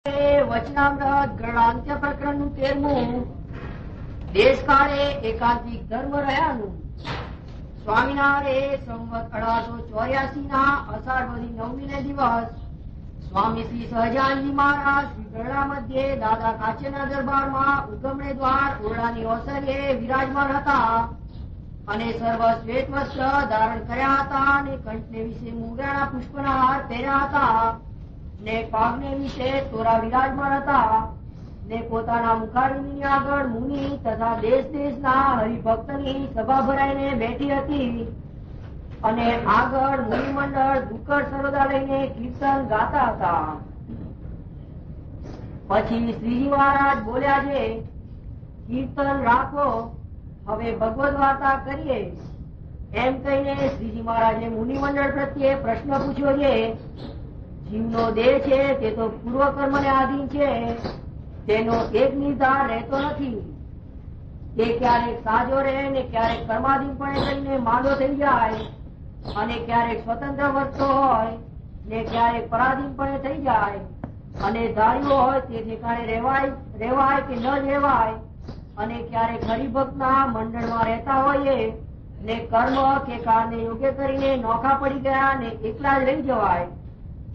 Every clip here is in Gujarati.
વચનામૃત ગણાંત્ય પ્રકરણનું 13મું દેશકાળે એકાંતિક ધર્મ રહ્યાનું. સ્વામિનારાયણ સંવત 1884 ના અષાઢ વધી 9મી દિવસ સ્વામી શ્રી સહજાનંદજી મહારાજ શ્રી ગરડા મધ્યે દાદા કાચેના દરબારમાં ઉગમણે દ્વાર ઓરડાની ઓસરીએ વિરાજમાન હતા અને સર્વ શ્વેત વસ્ત્ર ધારણ કર્યા હતા અને કંઠને વિશે મુગરાના પુષ્પના હાર પહેર્યા હતા ને પાગને વિશે તોરા વિરાજમાન હતા ને પોતાના મુખારીની આગળ મુનિ તથા દેશ દેશના હરિભક્તની સભા ભરાઈને બેઠી હતી અને આગળ મુનિ મંડળ દુકડ સરોદા લઈને કીર્તન ગાતા હતા. પછી શ્રીજી મહારાજ બોલ્યા છે, કીર્તન રાખો, હવે ભગવદ વાર્તા કરીએ. એમ કહીને શ્રીજી મહારાજે મુનિ મંડળ પ્રત્યે પ્રશ્ન પૂછ્યો છે. જીવનો દેહ છે તે તો પૂર્વ કર્મને આધીન છે, તેનો એક નિર્ધાર રહેતો નથી. તે ક્યારેક સાજો રહે ને ક્યારેક કર્માધીનપણે કરીને માંદો થઈ જાય અને ક્યારેક સ્વતંત્ર વર્તતો હોય ને ક્યારેક પરાધીનપણે થઈ જાય અને ધાર્યું હોય તે ઠેકાણે રહેવાય કે ન રહેવાય અને ક્યારેક હરિભક્તના મંડળમાં રહેતા હોઈએ ને કર્મ કે કારને યોગ્ય કરીને નોખા પડી ગયા ને એકલા જ રહી જવાય.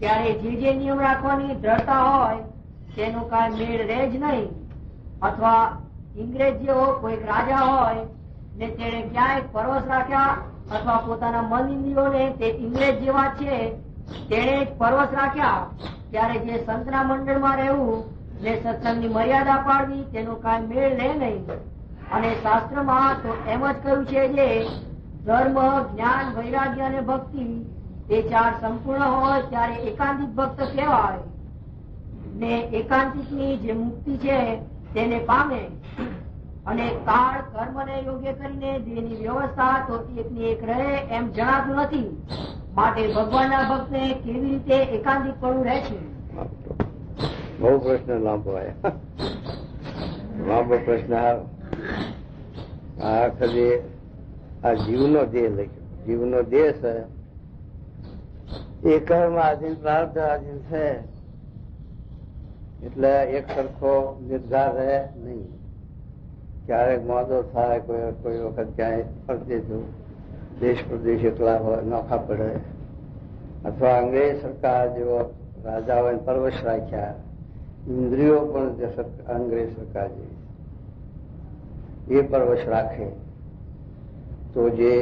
ત્યારે જે નિયમ રાખવાની દ્રઢતા હોય તેનો કાંઈ મેળ રહે જ નહીં. અથવા ઇંગ્રેજ જેવો કોઈક રાજા હોય ને તેણે ક્યાંય પરવશ રાખ્યા અથવા પોતાના મન ઇન્દ્રિયોને તે ઇંગ્રેજ જેવા છે તેણે જ પરવશ રાખ્યા, ત્યારે જે સંતના મંડળમાં રહેવું ને સત્સંગની મર્યાદા પાડવી તેનો કાંઈ મેળ રહે નહીં. અને શાસ્ત્રમાં તો એમ જ કહ્યું છે જે ધર્મ, જ્ઞાન, વૈરાગ્ય અને ભક્તિ એ ચાર સંપૂર્ણ હોય ત્યારે એકાંતિક ભક્ત કહેવાય ને એકાંતિક ની જે મુક્તિ છે તેને પામે. અને કાળ કર્મ ને યોગ્ય કરીને દેહની વ્યવસ્થા તો એકની એક રહે એમ જણાતું નથી. માટે ભગવાનના ભક્ત ને કેવી રીતે એકાંતિક પણ રહે છે? બહુ પ્રશ્ન લાંબો પ્રશ્ન. આ જીવનો દેહ લખ્યો. જીવનો દેહ છે એ કર્મ આધીન, પ્રારબ્ધ આધીન છે એટલે એક સરખો નિર્ધાર રહે નહીં. ક્યારેક મોદો થાય, કોઈ વખત ક્યાંય ફરતી દેશ પ્રદેશ એકલા હોય, નોખા પડે. અથવા અંગ્રેજ સરકાર જેવો રાજા હોય પરવશ રાખ્યા, ઇન્દ્રિયો પણ અંગ્રેજ સરકાર જેવી એ પરવશ રાખે તો જે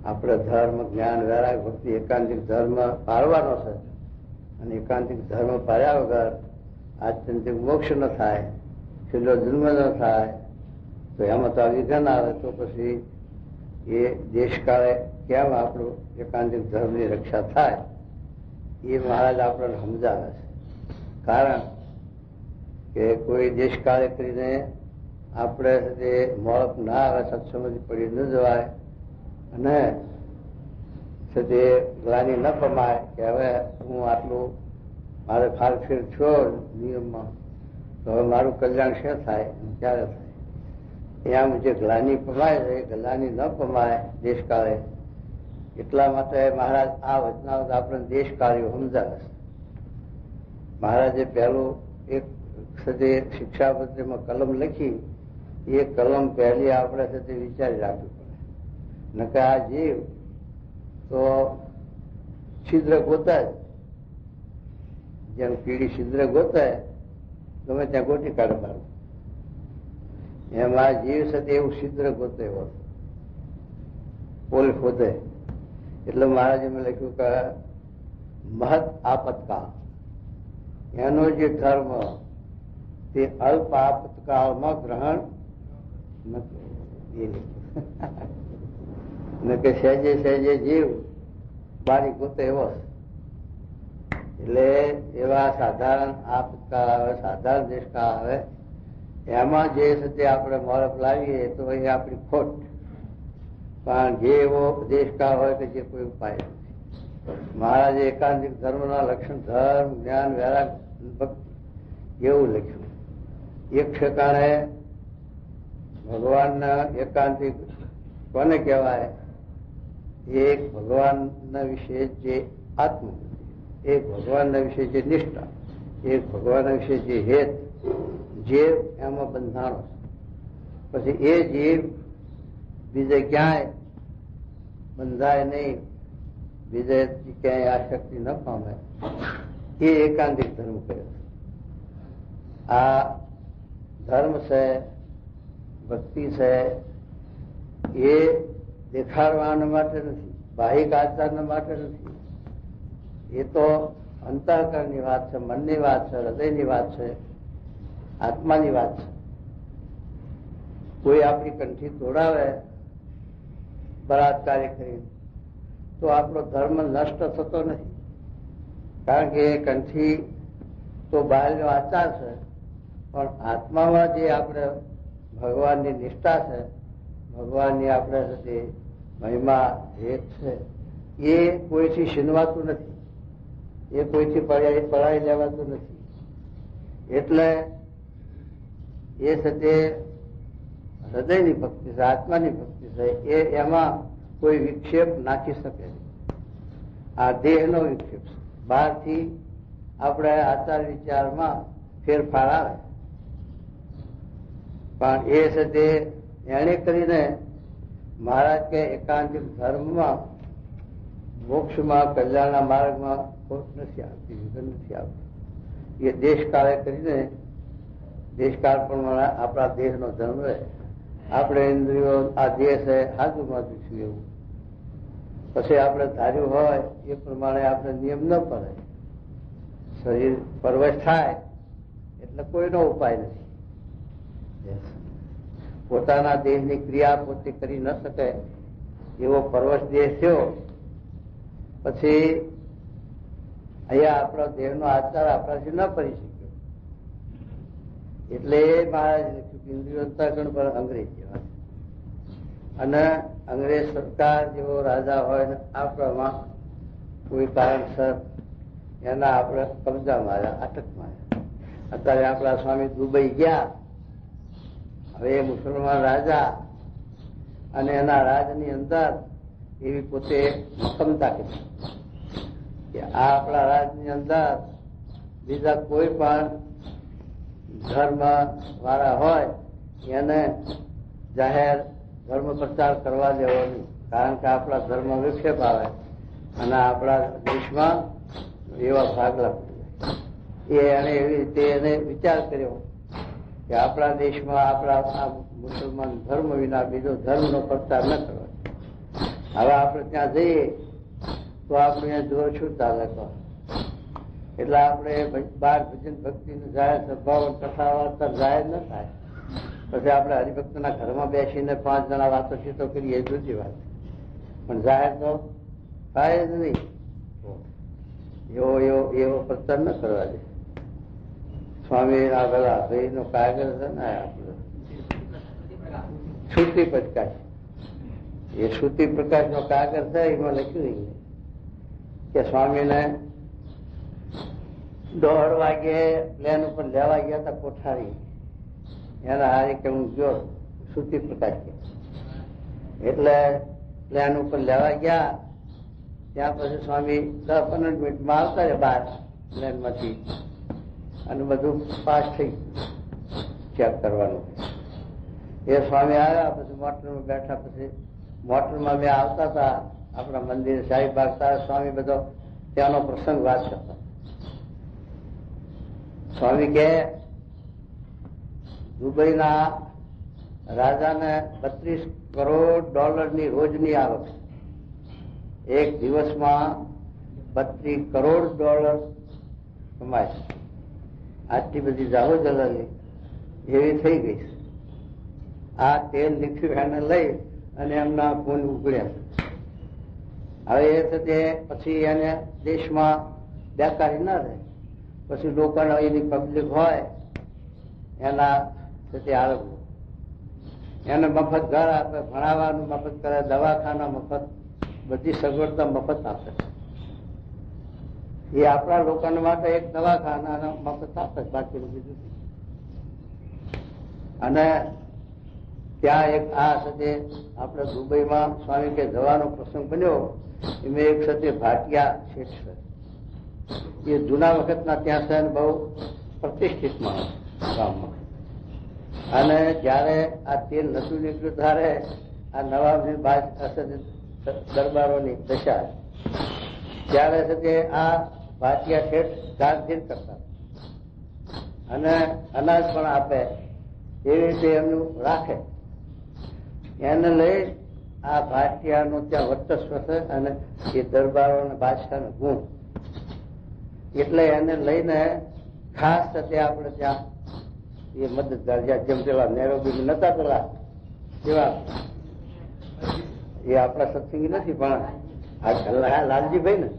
આપણે ધર્મ, જ્ઞાન, વૈરાગ, ભક્તિ એકાંતિક ધર્મ પાળવાનો છે અને એકાંતિક ધર્મ પાળ્યા વગર આત્યંતિક મોક્ષ ન થાય, છેલ્લો જન્મ ન થાય તો એમાં તો વિઘ્ન આવે. તો પછી એ દેશકાળે કેમ આપણું એકાંતિક ધર્મની રક્ષા થાય એ મહારાજ આપણને સમજાવે છે. કારણ કે કોઈ દેશકાળે કરીને આપણે જે મોળપ ના આવે, સત્સંગથી પડી ન જવાય અને તે ગ્લાનિ ન પમાય કે હવે હું આટલું મારે ફારફેર છો નિયમમાં તો હવે મારું કલ્યાણ શું થાય, ક્યારે થાય? એમ જે ગ્લાનિ પમાય છે એ ગ્લાનિ ન પમાય દેશકાળે. એટલા માટે મહારાજ આ વચનાવત આપણને દેશકાળીઓ સમજાવે છે. મહારાજે પહેલું એક શિક્ષાપત્રીમાં કલમ લખી, એ કલમ પહેલી આપણે સાથે વિચારી રાખવી પડે. નકર આ જીવ તો છિદ્ર ગોતાય, જેમ કીડી છિદ્ર ગોતાય ગમે ત્યાં ગોટી કાઢે મારું, એમ આ જીવ સાથે એવું છિદ્ર ગોતે હોય, પોલ ખોદે. એટલે મહારાજે મેં લખ્યું કે મહત આપતકાળ, એનો જે ધર્મ તે અલ્પ આપતકાળમાં ગ્રહણ નથી. કે સહેજે સહેજે જીવ બારી ગોતે એવો. એટલે એવા સાધારણ આપતકાળ આવે, સાધારણ દેશકાળ આવે, એમાં જે છે આપણે મોરપ લાવીએ તો એ આપણી ખોટ. પણ જે એવો દેશકાળ હોય કે જે કોઈ ઉપાય નથી. મહારાજે એકાંતિક ધર્મના લક્ષણ ધર્મ, જ્ઞાન, વૈરાગ, ભક્તિ એવું લખ્યું. એક ઠેકાણે ભગવાનના એકાંતિક કોને કહેવાય? એક ભગવાનના વિશે જે આત્મ, એક ભગવાનના વિશે જે નિષ્ઠા, એક ભગવાન વિશે જે હેત જીવ એમાં બંધાણો, પછી એ જીવ બીજે ક્યાંય બંધાય નહીં, બીજે ક્યાંય આસક્તિ ન પામે, એ એકાંતિક ધર્મ કર્યો. આ ધર્મ છે, ભક્તિ છે, એ દેખાડવાના માટે નથી, બાહિક આચારના માટે નથી. એ તો અંતઃકરણની વાત છે, મનની વાત છે, હૃદયની વાત છે, આત્માની વાત છે. કોઈ આપણી કંઠી તોડાવે બળાત્કારી કરી તો આપણો ધર્મ નષ્ટ થતો નથી, કારણ કે એ કંઠી તો બહારનો આચાર છે, પણ આત્મામાં જે આપણે ભગવાનની નિષ્ઠા છે, ભગવાનની આપણે જે મહિમા હેત છે, એ કોઈથી છીનવાતું નથી, એ કોઈથી પડાવી લેવાતું નથી. એટલે એ સાથે હૃદયની ભક્તિ છે, આત્માની ભક્તિ છે, એ એમાં કોઈ વિક્ષેપ નાખી શકે નહીં. આ દેહનો વિક્ષેપ છે, બહારથી આપણે આચાર વિચારમાં ફેરફાર આવે, પણ એ સાથે એને કરીને મહારાજ કે એકાંતિક ધર્મમાં, મોક્ષમાં, કલ્યાણના માર્ગમાં ખોટ નથી આવતી, વિઘ્ન નથી આવતું. એ દેશકાળે કરીને દેશકાળ પણ આપણા દેહનો ધર્મ રહે. આપણે ઇન્દ્રિયો આ દેહ છે હાજુમાં દઈશું એવું, પછી આપણે ધાર્યું હોય એ પ્રમાણે આપણે નિયમ ન પડે. શરીર પરવશ થાય એટલે કોઈનો ઉપાય નથી. પોતાના દેહની ક્રિયા પોતે કરી ન શકે એવો પરવશ દેહ થયો, પછી અહીંયા આપણો દેહનો આચાર આપણાથી ન કરી શક્યો, એટલે મહારાજ ઇન્દ્રિયો અંતઃકરણ પર અંગ્રેજ જેવા, અને અંગ્રેજ સરકાર જેવો રાજા હોય ને આપણામાં કોઈ કારણસર એના આપણે કબજા માર્યા, અટક માર્યા. અત્યારે આપણા સ્વામી દુબઈ ગયા, હવે એ મુસલમાન રાજા અને એના રાજની અંદર એવી પોતે મક્કમતા કરી કે આ આપણા રાજની અંદર બીજા કોઈ પણ ધર્મ વાળા હોય એને જાહેર ધર્મ પ્રચાર કરવા દેવો નહીં, કારણ કે આપણા ધર્મ વિક્ષેપ આવે અને આપણા દેશમાં એવા ભાગલા પડી જાય. એને એવી રીતે એને વિચાર કર્યો કે આપણા દેશમાં આપણા આ મુસલમાન ધર્મ વિના બીજો ધર્મનો પ્રચાર ન કરવો. હવે આપણે ત્યાં જઈએ તો આપણે જોર શું ચાલે, એટલે આપણે બાર ભજન ભક્તિનું જાહેર સભાઓ કથા વાર્તા જાહેર ન થાય. પછી આપણે હરિભક્તના ઘરમાં બેસીને 5 જણા વાતોચીતો કરીએ એ જુદી વાત, પણ જાહેર તો થાય જ નહીં. એવો પ્રચાર ન કરવા દે. સ્વામી આગલા ભાઈ નો કાગળ છે ને આપણે શ્રુતિ પ્રકાશ, એ શ્રુતિ પ્રકાશ નો કાગળ છે, એમાં લખ્યું કે સ્વામીને 1:30 વાગે પ્લેન ઉપર લેવા ગયા હતા કોઠારી, એના હારે કે હું ગયો શ્રુતિ પ્રકાશ કે, એટલે પ્લેન ઉપર લેવા ગયા. ત્યાં પછી સ્વામી 10-15 મિનિટમાં આવતા રહ્યા બહાર પ્લેનમાંથી, અને બધું પાસ થઈ ચેક કરવાનું. એ સ્વામી આવ્યા, પછી મોટરમાં બેઠા, પછી મોટરમાં મેં આવતા હતા આપણા મંદિર સાહેબ ભાગતા, સ્વામી બધો ત્યાંનો પ્રસંગ વાત કરતા. સ્વામી કે દુબઈના રાજાને $32 કરોડ રોજની આવક, એક દિવસમાં $32 કરોડ કમાય. આટલી બધી જાહો જલાલી એવી થઈ ગઈ. આ તેલ નીકળ્યું એને લઈ અને એમના ખૂન ઉગડ્યા. હવે એ થતે પછી એને દેશમાં બેકારી ના રહે, પછી લોકોને એની પબ્લિક હોય એના થતે આરોગ્ય, એને મફત ઘર આપે, ભણાવવાનું મફત કરે, દવાખાના મફત, બધી સગવડતા મફત આપે. એ આપણા લોકોને માટે એક દવાખાના મફત આપે, બાકીનું બીજું. અને ત્યાં એક આ સાથે આપણે દુબઈમાં સ્વામી કે જવાનો પ્રસંગ બન્યો, એમાં એક સાથે ભાટિયા શેઠ છે, એ જૂના વખતના ત્યાં છે બહુ પ્રતિષ્ઠિત માણસ ગામમાં. અને જયારે આ તેલ નતું નીકળ્યું ત્યારે આ નવાબની દરબારોની દશા, ત્યારે છે તે આ ભાટિયા ઠેઠ ગાંધીર કરતા અને અનાજ પણ આપે એવી રીતે એમનું રાખે. એને લઈ આ ભાટિયાનું ત્યાં વર્ચસ્વ છે અને એ દરબારો અને બાદશાહનો ગુણ, એટલે એને લઈને ખાસ તે આપણે ત્યાં એ મદદગાર, જેમ પેલા નેરોબી નતા પેલા એવા, એ આપણા સત્સંગી નથી પણ આ લાલજીભાઈ ને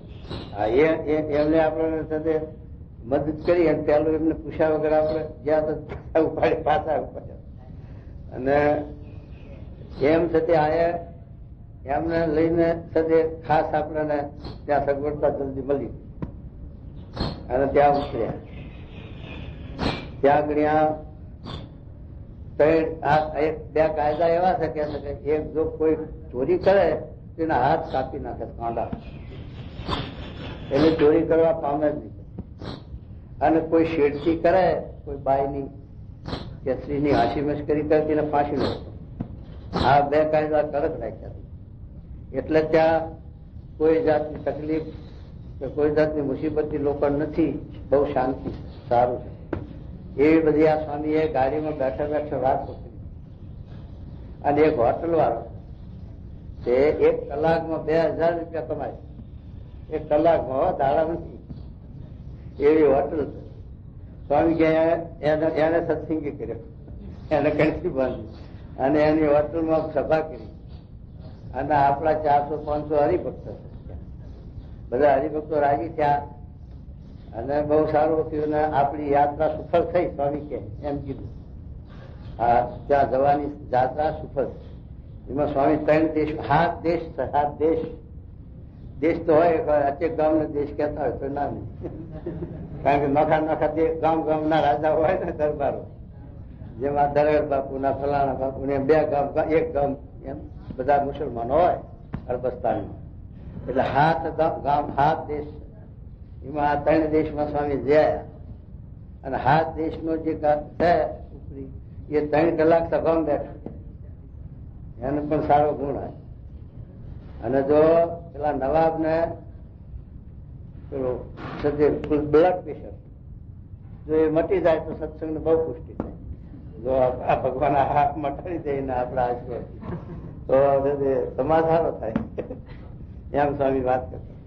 એમને આપણે સાથે મદદ કરી અને પેલું એમને પૂછ્યા વગર આપણે જ્યાં ઉપાડી પાછા ઉપાડ્યા. અને એમ થતી આયા એમને લઈને થતે ખાસ આપણને ત્યાં સગવડતા જલ્દી મળી અને ત્યાં ઉતર્યા. ત્યાં આગળ બે કાયદા એવા છે કે એક જો કોઈ ચોરી કરે તેના હાથ કાપી નાખે કાંડા, એટલે ચોરી કરવા પામે જ નહીં. અને કોઈ શેઠથી કરે, કોઈ બાઈની કે સ્ત્રીની હાંસી મશ્કરી કરે તેને ફાંસી લે. આ બે કાયદા કડક રાખ્યા. એટલે ત્યાં કોઈ જાતની તકલીફ કે કોઈ જાતની મુસીબતની લોકો નથી, બહુ શાંતિ, સારું છે. એવી બધી આ સ્વામીએ ગાડીમાં બેઠા બેઠા વાત કરી. અને એક હોટલ વાળો તે 1 કલાકમાં 2000 રૂપિયા કમાય. 1 કલાકમાં દાડા નથી, એવી હોટલ છે. સ્વામી કે એને સત્સંગી કર્યો, એને કણસી બાંધી અને એની હોટલમાં સભા કરી. અને આપણા 400-500 હરિભક્તો છે, બધા હરિભક્તો રાજી થયા અને બહુ સારું થયું. આપણી યાત્રા સફળ થઈ. સ્વામી કે એમ કીધું, હા ત્યાં જવાની યાત્રા સફળ. એમાં સ્વામી 3 દેશ, 7 દેશ છે. 7 દેશ તો હોય, અચેક ગામને દેશ કહેતા હોય તો ના નહીં, કારણ કે નોખા ગામના રાજા હોય ને દરબારો, જેમાં દરવેર બાપુ ના ફલાણા બાપુ ને 2 ગામ, 1 ગામ એમ બધા મુસલમાનો હોય અરબસ્તાનમાં. એટલે 7 ગામ 7 દેશ. એમાં આ 3 દેશમાં સ્વામી જયા અને 7 દેશનો જે છે ઉપરી એ 3 કલાક સભામાં બેઠો. એને પણ સારો ગુણ હોય. અને જો પેલા નવાબ ને બ્લડ પ્રેશર જો એ મટી જાય તો સત્સંગ ને બહુ પુષ્ટિ થાય. જો આ ભગવાન હાથ મટાડી દે ને આપડા આશીર્વાદ તો સમાજ સારો થાય. એમ સ્વામી વાત કરતા.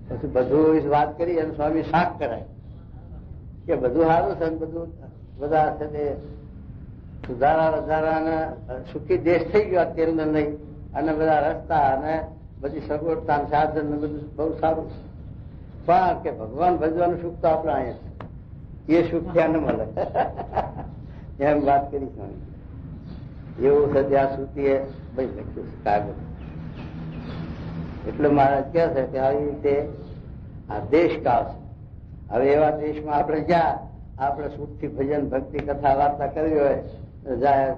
પછી બધું વાત કરી અને સ્વામી શાક કરાય કે બધું સારું છે, બધું બધા છે તે સુધારા સુખી દેશ થઈ ગયો તેલ ને લઈ, અને બધા રસ્તા અને બધી સગવડતા સાધન ને બધું બહુ સારું છે. પણ કે ભગવાન ભજવાનું સુખ તો આપડે અહીંયા છે, એ સુખ ત્યાં ન મળે. એમ વાત કરી સ્વામી. એવું છે ત્યાં સુધી ભાઈ લખ્યું છે કાગળ. એટલે મહારાજ કહે છે કે આવી રીતે આ દેશ કાળ છે. હવે એવા દેશમાં આપણે જ્યાં આપણે સુખથી ભજન ભક્તિ કથા વાર્તા કરવી હોય જાહેર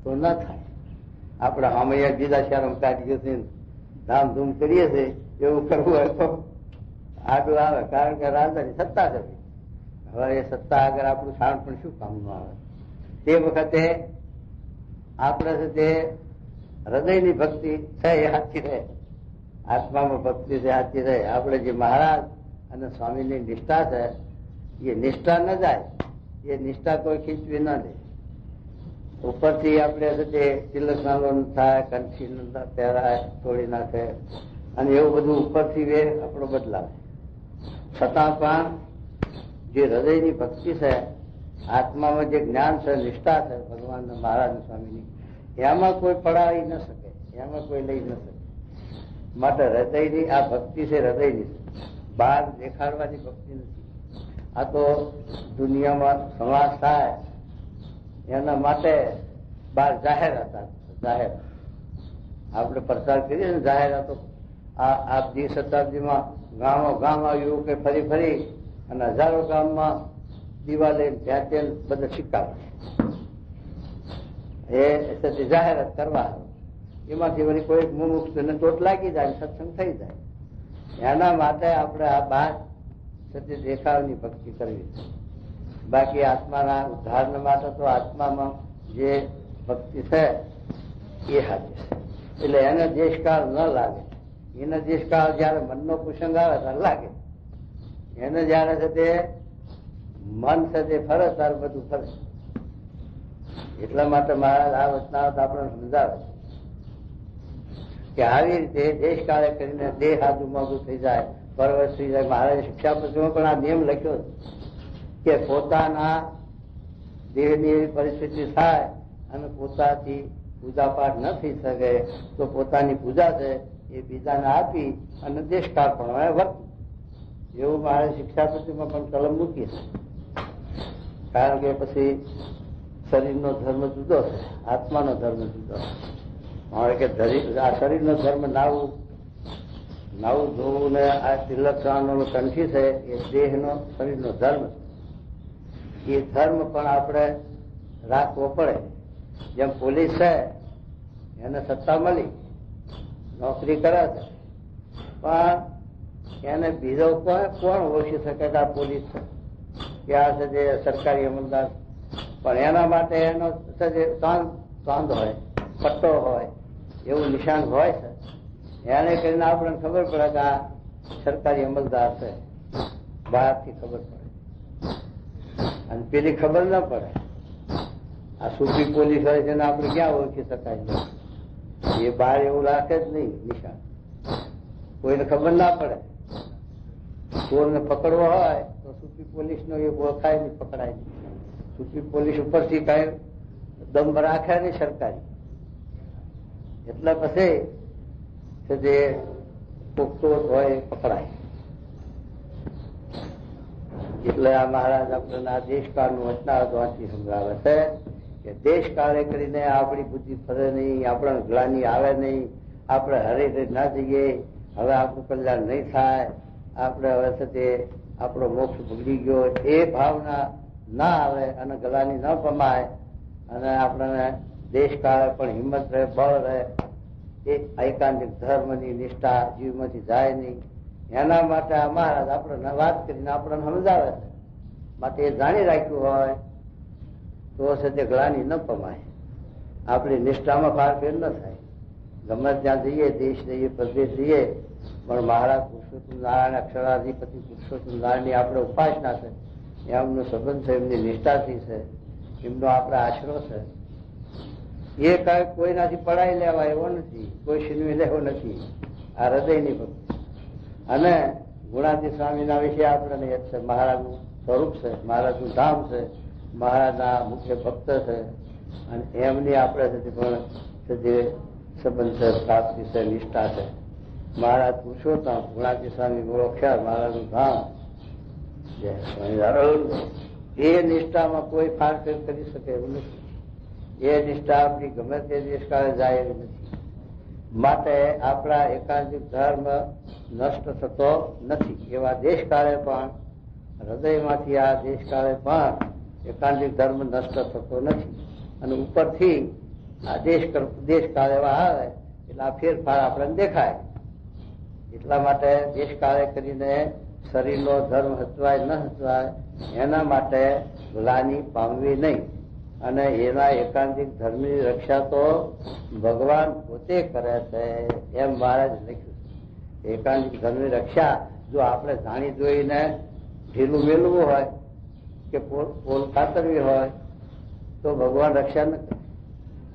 તો ન થાય. આપણે હમૈયા બીજા શહેરમાં કાઢીએ છીએ, ધામધૂમ કરીએ છીએ, એવું કરવું હોય તો આડું આવે. કારણ કે રાજાની સત્તા છે. હવે એ સત્તા આગળ આપણું શાણ પણ શું કામનું આવે. તે વખતે આપણે છે તે હૃદયની ભક્તિ છે એ સાચી રહે, આત્મામાં ભક્તિ છે સાચી રહે. આપણે જે મહારાજ અને સ્વામીની નિષ્ઠા છે એ નિષ્ઠા ન જાય, એ નિષ્ઠા કોઈ ખીચવી ન દે. ઉપરથી આપણે છે તે તિલક નાલો થાય, કંઠી પહેરાય, તોડી નાખે અને એવું બધું ઉપરથી વે આપણો બદલાવે. છતાં પણ જે હૃદયની ભક્તિ છે, આત્મામાં જે જ્ઞાન છે, નિષ્ઠા છે ભગવાન મહારાજ સ્વામીની, એમાં કોઈ પડાવી ન શકે, એમાં કોઈ લઈ ન શકે. માટે હૃદયની આ ભક્તિ છે, હૃદયની છે, બહાર દેખાડવાની ભક્તિ નથી. આ તો દુનિયામાં સમાજ થાય એના માટે બહાર જાહેરાત, જાહેર આપણે પ્રચાર કરીએ ને જાહેરાતો. આ 20મી શતાબ્દીમાં ગામ આવ્યું કે ફરી અને હજારો ગામમાં દિવાલે ત્યાં બધા સિક્કા એ જાહેરાત કરવા. એમાંથી વળી કોઈ મુમુક્ષ ને ચોટ લાગી જાય, સત્સંગ થઈ જાય. એના માટે આપણે આ બહાર સત્ય દેખાવની ભક્તિ કરવી છે. બાકી આત્માના ઉદ્ધાર માટે તો આત્મામાં જે ભક્તિ છે એ સાચી છે. એટલે એને દેશકાળ ન લાગે. એને દેશકાળ જયારે મનનો પ્રસંગ આવે ત્યારે લાગે. એને જયારે છે તે મન છે તે ફરે ત્યારે બધું ફરે. એટલા માટે મહારાજ આ વચનાવત આપણને સમજાવે કે આવી રીતે દેશકાળે કરીને દેહ આદુ મોગું થઈ જાય, પરવશ થઈ જાય. મહારાજે શિક્ષાપત્રીમાં પણ આ નિયમ લખ્યો કે પોતાના દેહની એવી પરિસ્થિતિ થાય અને પોતાથી પૂજાપાઠ ન થઈ શકે તો પોતાની પૂજા છે એ બીજાને આપી અને દેશકાળ પણ વર્ત એવું મારે શિક્ષાપત્રીમાં પણ કલમ મૂકી છે. કારણ કે પછી શરીરનો ધર્મ જુદો છે, આત્માનો ધર્મ જુદો છે. મારે કે આ શરીરનો ધર્મ નાવું ધોવું ને આ તિલકવાનો કંઠી છે એ દેહનો શરીરનો ધર્મ છે. એ ધર્મ પણ આપણે રાખવો પડે. જેમ પોલીસ છે એને સત્તા મળી, નોકરી કરે છે, પણ એને બીજો કોણ ઓળખી શકે કે આ પોલીસ છે કે આ છે જે સરકારી અમલદાર. પણ એના માટે એનો ચાંદ હોય, પટ્ટો હોય, એવું નિશાન હોય છે. એને કરીને આપણને ખબર પડે કે આ સરકારી અમલદાર છે. બહારથી ખબર પડે અને પેલી ખબર ના પડે. આ સૂફી પોલીસ હોય છે ને આપણે ક્યાં ઓળખી શકાય? એ બહાર એવું રાખે જ નહીં નિશાન, કોઈને ખબર ના પડે. ચોરને પકડવો હોય તો સૂફી પોલીસ નો એ ઓળખાય નહીં, પકડાય નહીં. સૂફી પોલીસ ઉપરથી કઈ દમ રાખે નહીં સરકારી. એટલે પછી જે પુખ્તો હોય પકડાય. એટલે આ મહારાજ આપણને આ દેશકાળનું વચનાવત વાંચી સમજાવે છે કે દેશકાળે કરીને આપણી બુદ્ધિ ફરે નહીં, આપણને ગ્લાની આવે નહીં, આપણે હરે ના જઈએ, હવે આપણું કલ્યાણ નહીં થાય, આપણે હવે છે તે આપણો મોક્ષ ભૂલી ગયો એ ભાવના ના આવે અને ગલાની ન પમાય અને આપણને દેશકાળે પણ હિંમત રહે, બળ રહે. એ એકાંતિક ધર્મની નિષ્ઠા જીવમાંથી જાય નહીં. એના માટે આ મહારાજ આપણને વાત કરીને આપણને સમજાવે છે. માટે એ જાણી રાખ્યું હોય તો છે તે ગ્લાની ન પમાય, આપણી નિષ્ઠામાં ફારફેર ન થાય. ગમે ત્યાં જઈએ, દેશ જઈએ, પ્રદેશ જઈએ, પણ મહારાજ પુરુષોત્તમ નારાયણ અક્ષરાધિપતિ પુરુષોત્તમ નારાયણની આપણે ઉપાસના છે, એમનો સંબંધ છે, એમની નિષ્ઠાથી છે, એમનો આપણે આશરો છે. એ કઈ કોઈનાથી પડાવી લેવા એવો નથી, કોઈ છીનવી લેવો નથી. આ હૃદયની ભક્તિ. અને ગુણાતી સ્વામીના વિશે આપણને યાદ છે, મહારાજનું સ્વરૂપ છે, મહારાજનું ધામ છે, મહારાજના મુખ્ય ભક્ત છે અને એમની આપણે પણ જે સંબંધ છે, પ્રાપ્તિ છે, નિષ્ઠા છે. મહારાજ પુરુષોત્તમ, ગુણાતી સ્વામી મૂળોક્ષર, મહારાજનું ધામ. એ નિષ્ઠામાં કોઈ ફારફેર કરી શકે એવું નથી. એ નિષ્ઠા આપણી ગમે તે દેશકાળે જાય એવી નથી. માટે આપણા એકાંતિક ધર્મ નષ્ટ થતો નથી. એવા દેશકાળે પણ હૃદયમાંથી આ દેશકાળે પણ એકાંતિક ધર્મ નષ્ટ થતો નથી. અને ઉપરથી આ દેશકાળ એવા આવે એટલે આ ફેરફાર આપણને દેખાય. એટલા માટે દેશકાળે કરીને શરીરનો ધર્મ હચવાય ન હચવાય એના માટે ગ્લાનિ પામવી નહીં. અને એના એકાંતિક ધર્મની રક્ષા તો ભગવાન પોતે કરે છે એમ મહારાજ લખ્યું છે. એકાંતિક ધર્મની રક્ષા જો આપણે જાણી જોઈને ઢીલું મેળવું હોય કે પોલ કાતરવી હોય તો ભગવાન રક્ષા ન કરે.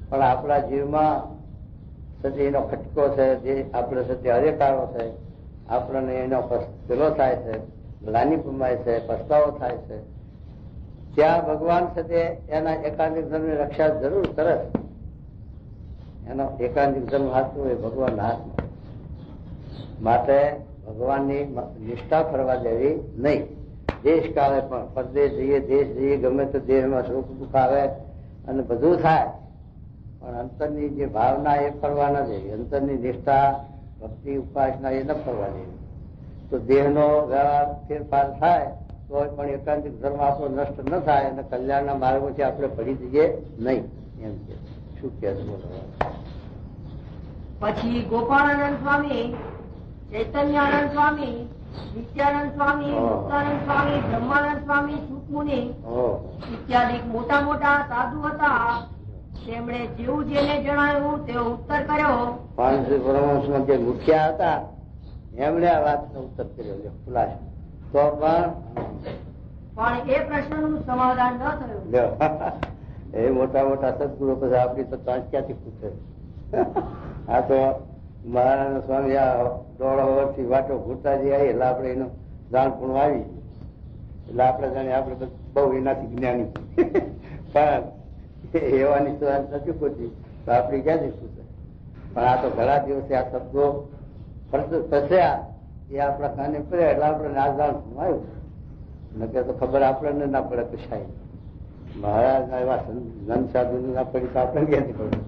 પણ આપણા જીવમાં સતી એનો ખટકો છે, જે આપણે સતી હરેકારો છે, આપણને એનો પેલો થાય છે, ગ્લાનિ પમાય છે, પસ્તાવો થાય છે, ત્યાં ભગવાન સાથે એના એકાંતિક ધર્મની રક્ષા જરૂર કરે. એનો એકાંતિક ધર્મ હાથમાં હોય ભગવાન હાથમાં. માટે ભગવાનની નિષ્ઠા ફરવા દેવી નહીં. દેશકાળે પણ પરદેશ જઈએ, દેશ જઈએ, ગમે તો દેહમાં સુખ દુઃખ આવે અને બધું થાય, પણ અંતરની જે ભાવના એ ફરવા ન દેવી. અંતરની નિષ્ઠા, ભક્તિ, ઉપાસના એ ન ફરવા દેવી. તો દેહનો વ્યવહાર ફેરફાર થાય તો પણ એકાંતિક ધર્મ આપણો નષ્ટ ન થાય અને કલ્યાણના માર્ગોથી આપણે પડી જઈએ નહીં. એમ કે શું કે બોલો. પછી ગોપાળાનંદ સ્વામી, ચૈતન્યાનંદ સ્વામી નિત્યાનંદ સ્વામી, મુક્તાનંદ સ્વામી, બ્રહ્માનંદ સ્વામી, સુખમુનિ ઇત્યાદિ મોટા મોટા સાધુ હતા. તેમણે જેવું જેને જણાવ્યું તેવો ઉત્તર કર્યો. પાંચ પરમહંસમાં જે મુખ્ય હતા એમણે આ વાતનો ઉત્તર કર્યો ખુલાસો. તો પણ એ પ્રશ્નનું સમાધાન ન થયું. એ મોટા મોટા સદગુરુ પછી આપણી તો ક્યાંથી પૂછે. આ તો મહારાજ સ્વામી આ 1.5 વર્ષથી વાટો ઘૂંટતા જે આવી એટલે આપણે એનું જાણપણું આવી એટલે આપણે જાણીએ આપણે બહુ એનાથી જ્ઞાની. પણ એવાની તો નથી પૂછી તો આપણી ક્યાંથી પૂછે. પણ આ તો ઘણા દિવસે આ શબ્દો ફસ્યા એ આપણા કાને પડ્યા એટલે આપણે આ જાણપણું આવ્યું. નકે તો ખબર આપણને ના પડે કશાય. મહારાજ ના એવા નંદ સાધુ ના પડી તો આપણે ક્યાંથી પડે.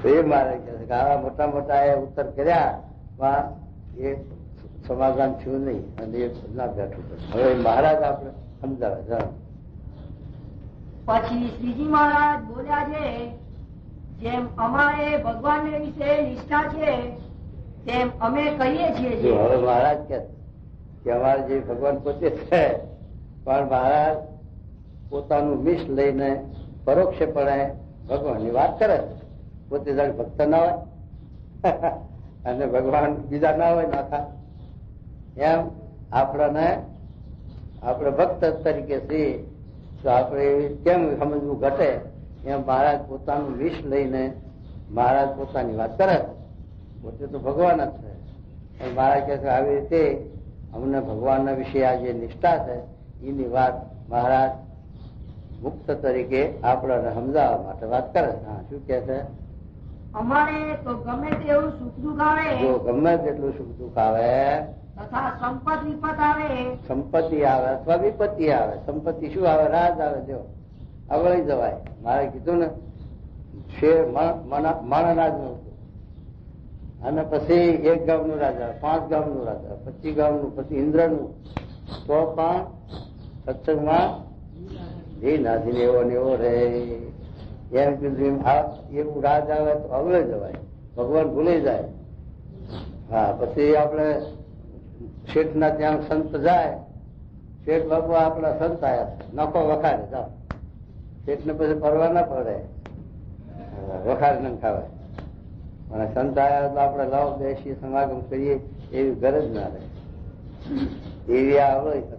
તો એ મારે કહે છે કે આવા મોટા મોટા એ ઉત્તર કર્યા એ સમાધાન થયું નહીં અને એ ના બેઠું. હવે મહારાજ આપણે સમજાવે. પછી શ્રીજી મહારાજ બોલ્યા છે, જેમ અમારે ભગવાન વિશે નિષ્ઠા છે તેમ અમે કહીએ છીએ. હવે મહારાજ કે અમારે જે ભગવાન પોતે છે પણ મહારાજ પોતાનું મિશ લઈને પરોક્ષપણે ભગવાનની વાત કરે. પોતે જાણે ભક્ત ના હોય અને ભગવાન બીજા ના હોય નાખા. એમ આપણે ભક્ત તરીકે છીએ તો આપણે કેમ સમજવું ઘટે. એમ મહારાજ પોતાનું વિષ લઈને મહારાજ પોતાની વાત કરે. પોતે તો ભગવાન જ છે. મહારાજ કહે છે આવી રીતે અમને ભગવાનના વિશે આ જે નિષ્ઠા છે એની વાત મહારાજ મુક્ત તરીકે આપણને સમજાવવા માટે વાત કરે છે. હા, શું કે છે? અમારે તો ગમે તેવું સુખ દુઃખ આવે, જો ગમે તેટલું સુખ દુઃખ આવે તથા સંપત્તિ વિપત આવે, સંપત્તિ આવે અથવા વિપત્તિ આવે. સંપત્તિ શું આવે? રાજ આવે. જો અવળી જવાય. મારે કીધું ને મણ રાજ નું અને પછી 1 ગામનું રાજા, 5 ગામનું રાજા, 25 ગામનું, પછી ઇન્દ્રનું. તો પણ સત્સંગમાં જી નાધીને એવો ને એવો રે. એમ કીધું એવું રાજ આવે તો અવળે જવાય. ભગવાન ભૂલી જાય. હા, પછી આપણે શેઠ ના ત્યાં સંત જાય. શેઠ બાપુ આપણા સંત આવ્યા નખો વખારે જાઓ. શેઠ ને પછી પરવા ના પડે, વખાર ન ખાવાય. અને સંત આવ્યા તો આપણે લાવ બેસી સમાગમ કરીએ એવી ગરજ ના રહે. એવી આ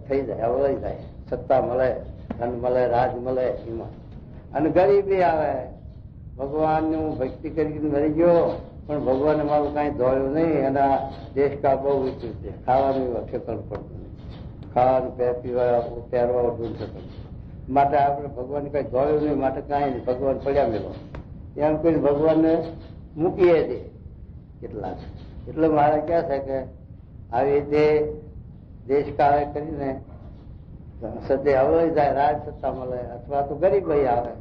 થઈ જાય, અવળાઈ જાય. સત્તા મળે, ધન મળે, રાજ મળે એમાં. અને ગરીબી આવે. ભગવાનની ભક્તિ કરી મરી ગયો પણ ભગવાને મારું કઈ ધોયું નહીં. અને આ દેશકાળ બહુ વિકૃત છે. ખાવાનું ઠેકાણ પડતું નહીં. ખાવાનું પીવા પહેરવા ઓઢવું ઠેકાણ માટે આપણે ભગવાન કઈ ધોયું નહીં. માટે કઈ નહીં. ભગવાન પડ્યા મેળો એમ કોઈ ભગવાનને મૂકીએ દે કેટલાક. એટલે મારે ક્યાં છે કે આવી રીતે દેશકાળે કરીને સદે અવળાઈ જાય. રાજ સત્તા મળે અથવા તો ગરીબાઈ આવે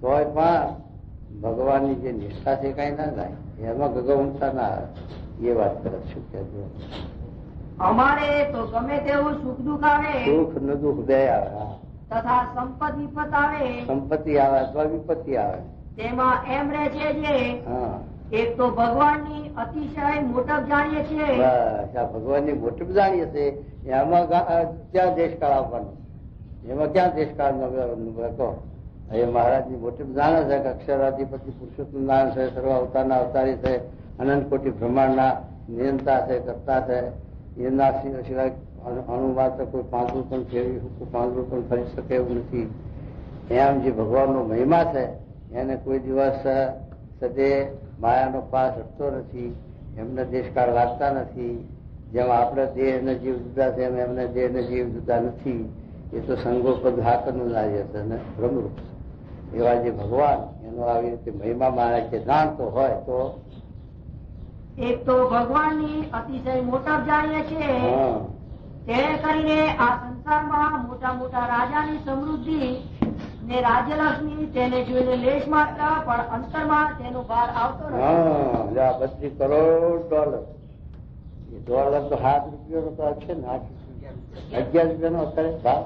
તોય પણ ભગવાનની જે નિષ્ઠા છે કઈ ના જાય. એમાં ગગવંતા ના આવે. એ વાત કરે. શું કહેજો? અમારે તો ગમે તેવું સુખ દુઃખ આવે, સુખ ને દુઃખ બે આવે. તથા સંપત્તિ વિપત આવે, સંપત્તિ આવે અથવા વિપત્તિ આવે. તેમાં એમ રહે છે જે એક તો ભગવાનની અતિશય મોટપ જાણીએ છીએ. બસ આ ભગવાનની મોટપ જાણીએ છીએ. એમાં ક્યાં દેશકાળ આવવાનો? એમાં ક્યાં દેશકાળ કહો? એ મહારાજની મોટપ જાણે છે કે અક્ષરાધિપતિ પુરુષોત્તમ નારાયણ છે, સર્વ અવતારના અવતારી છે, અનંત કોટી બ્રહ્માંડના નિયંતા છે, કરતા છે. એના સિવાય અણુમાત્ર કોઈ પાંદડું પણ ફેરવી, કોઈ પાંદડું પણ ફરી શકે એવું નથી. એમ જે ભગવાનનો મહિમા છે એને કોઈ દિવસ સદે માયાનો પાસ હટતો નથી. એમને દેશકાળ લાગતા નથી. જેમ આપણે દેહ ને જીવ જુદા છે એમ એમને દેહ ને જીવ જુદા નથી. એ તો સંગોપદ હાકરનું કાર્ય છે અને બ્રહ્મરૂપ છે. એવા જે ભગવાન એનો આવી રીતે મહિમા મારે કે જાણતો હોય તો એક તો ભગવાનની અતિશય મોટપ જાણીએ છીએ. તેને કરીને આ સંસારમાં મોટા મોટા રાજાની સમૃદ્ધિ ને રાજ્યલક્ષ્મી તેને જોઈને લેશ માત્ર પણ અંતરમાં તેનો ભાર આવતો નથી. 32 કરોડ ડોલર તો 7 રૂપિયાનો તો છે ને. 11 રૂપિયાનો અત્યારે ભાવ.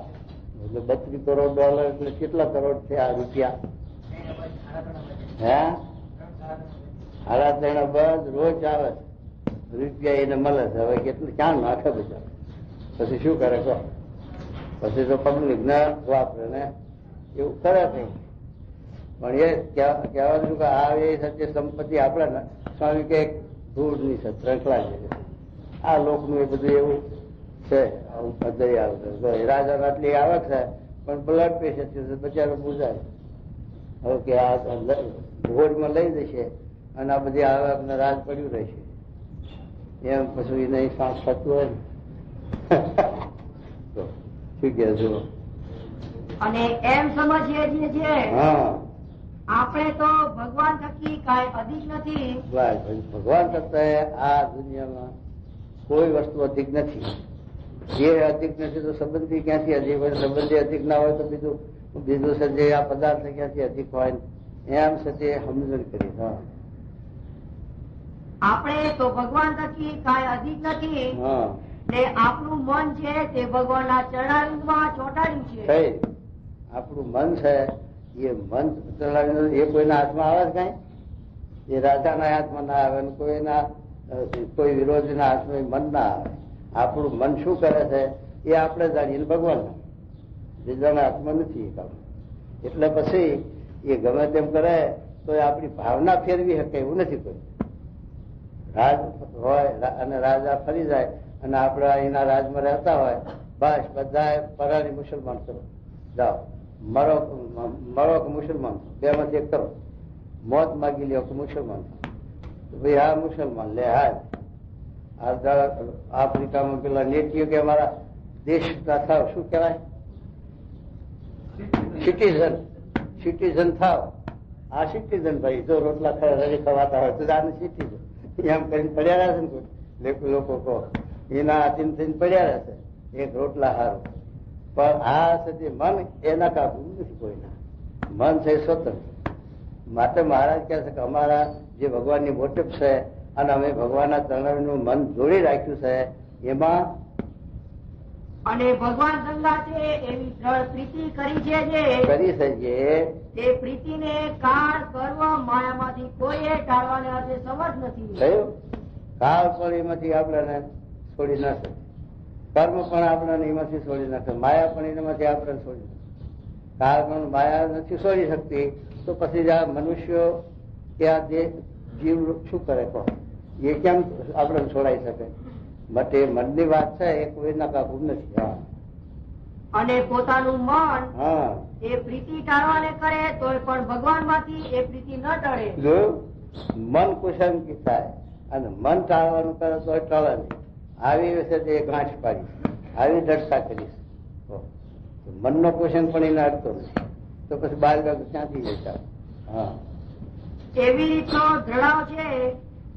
એટલે 32 કરોડ ડોલર એટલે કેટલા કરોડ છે આ રૂપિયા? હે 3.5 બસ રોજ આવે. રૂપિયા એને મળે છે, હવે કેટલું ક્યાં નાખે બધા, પછી શું કરે કહો? પછી તો પબ્લિક ને વાપરે ને એવું કરે કઈ. પણ એ કહેવાનું કે આ એ સત્ય સંપત્તિ આપણા સ્વામી કે ધૂળની છે, ત્રંકલા છે. આ લોકનું એ બધું એવું છે. રાજા આટલી આવક છે પણ બ્લડ પ્રેશર છે, બચારો પૂજાય હવે કે આ ભોજમાં લઈ જશે અને આ બધી આવકને રાજ પડ્યું રહેશે, એમ પછી નહીં શ્વાસ થતું હોય ને. શું કે છો? અને એમ સમજીએ છીએ છે હા, આપણે તો ભગવાન થકી કઈ અધિક નથી. ભગવાન કરતા આ દુનિયામાં કોઈ વસ્તુ અધિક નથી. જે અધિક નથી તો સંબંધી ક્યાંથી અધિક હોય? સંબંધી અધિક ના હોય તો બીજું છે જે આ પદાર્થ ક્યાંથી અધિક હોય? એમ છે તે સમજણ કરી. હા, આપણે તો ભગવાન થકી કઈ અધિક નથી. હા, ને આપણું મન છે તે ભગવાનના ચરણારવિંદમાં ચોંટાડ્યું છે. આપણું મન છે એ મન ચલાવીને એ કોઈના હાથમાં આવે છે કઈ? એ રાજાના હાથમાં ના આવે, કોઈ વિરોધીના હાથમાં મન ના આવે. આપણું મન શું કરે છે એ આપણે જાણીએ, ભગવાન બીજાના હાથમાં નથી એ કામ. એટલે પછી એ ગમે તેમ કરે તો આપણી ભાવના ફેરવી શકે એવું નથી કોઈ. રાજ હોય અને રાજા ફરી જાય અને આપણે એના રાજમાં રહેતા હોય, બસ બધા પરાની મુસલમાન કરો, જાઓ મરો કે મુસલમાન, બે માંથી એક કરો. મોત માગી લ્યો કે મુસલમાન, ભાઈ હા મુસલમાન લે. હા, આફ્રિકામાં પેલા નેટીઓ કે અમારા દેશ થાવ, શું કહેવાય? સિટીઝન થાવ. આ સિટીઝન ભાઈ જો રોટલા ખવાતા હોય તો આને સિટીઝન એમ કરીને પડ્યા રહેશે ને લોકો કહો એના હાથીને થઈને પડ્યા રહેશે એક રોટલા હારું. પણ આ છે મન એના કાબુ નથી કોઈના. મન છે સ્વતંત્ર. માટે મહારાજ કહે છે કે અમારા જે ભગવાનની મોટપ છે અને અમે ભગવાનના ચરણનું મન જોડી રાખ્યું છે એમાં. અને ભગવાન સંગા છે એવી પ્રીતિ કરી છે જે કરી છે તે પ્રીતિને કાળ કર્મ માયામાંથી કોઈ ટાળવાને આજે સમજ નથી થયું. કાળ પણ એમાંથી આપણને છોડી ના શકે, કર્મ પણ આપણને એમાંથી છોડી નાખે, માયા પણ એનામાંથી આપણને છોડી નાખે. કાળ પણ માયા નથી છોડી શકતી તો પછી આ મનુષ્યો કે આ જીવ શું કરે કહો? એ કેમ આપણને છોડાઈ શકે? બટ એ મનની વાત છે એ કોઈના કાબુ નથી. હા, અને પોતાનું મન હા એ પ્રીતિ ટાળવાને કરે તો પણ ભગવાન માંથી એ પ્રીતિ ન ટળે. જો મન કુસંકી થાય અને મન ટાળવાનું કરે તો ટળે નહીં. આવી વિશે તે ગાંઠ પાડી, આવી દક્ષા કરીશ. મનનો કુસંગ પણ એને અડતો નથી તો પછી બાર ક્યાંથી જતા? હા, એવી રીતનો દ્રઢાવ છે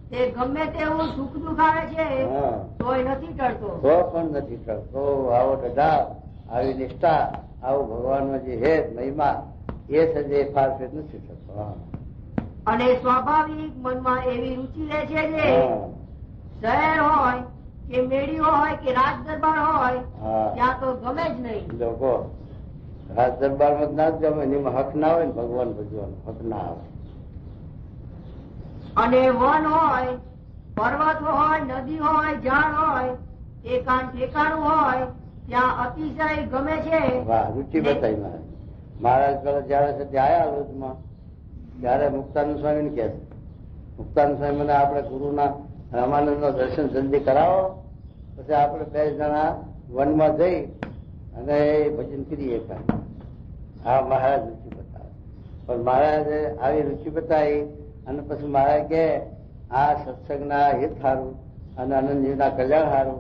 તે ગમે તેવું સુખ દુઃખ આવે છે તોય નથી ટળતો. તો પણ નથી ટળતો. આવો દઢાવ, આવી નિષ્ઠા, આવું ભગવાનનો જે હેત મહિમા એ છે જે ફારફેર નથી થતો. અને સ્વાભાવિક મનમાં એવી રુચિ રહે છે જે શહેર હોય કે મેળી હોય કે રાજ દરબાર હોય ત્યાં તો ગમે જ નહીં. લોકો રાજ દરબારમાં જ ના જ ગમે, એમાં હક ના હોય ને ભગવાન ભજવાનું હક ના આવે. અને વન હોય, પર્વત હોય, નદી હોય, ઝાડ હોય, એકાંત ઠેકાણું હોય ત્યાં અતિશય ગમે છે. વાહ, રુચિ બતાવી મારે. મહારાજ જયારે સત્ય આવ્યા રોજમાં ત્યારે મુક્તાનંદ સ્વામી ને કહે છે, મુક્તાનંદ સ્વામી મને આપણે ગુરુના રામાનંદ નો દર્શન જલ્દી કરાવો, પછી આપણે 2 જણા વનમાં જઈ અને ભજન કરીએ. હા, મહારાજ રુચિ બતાવે. પણ મહારાજે આવી રુચિ બતાવી અને પછી મહારાજ કે આ સત્સંગના હિત સારું અને આનંદજીના કલ્યાણ સારું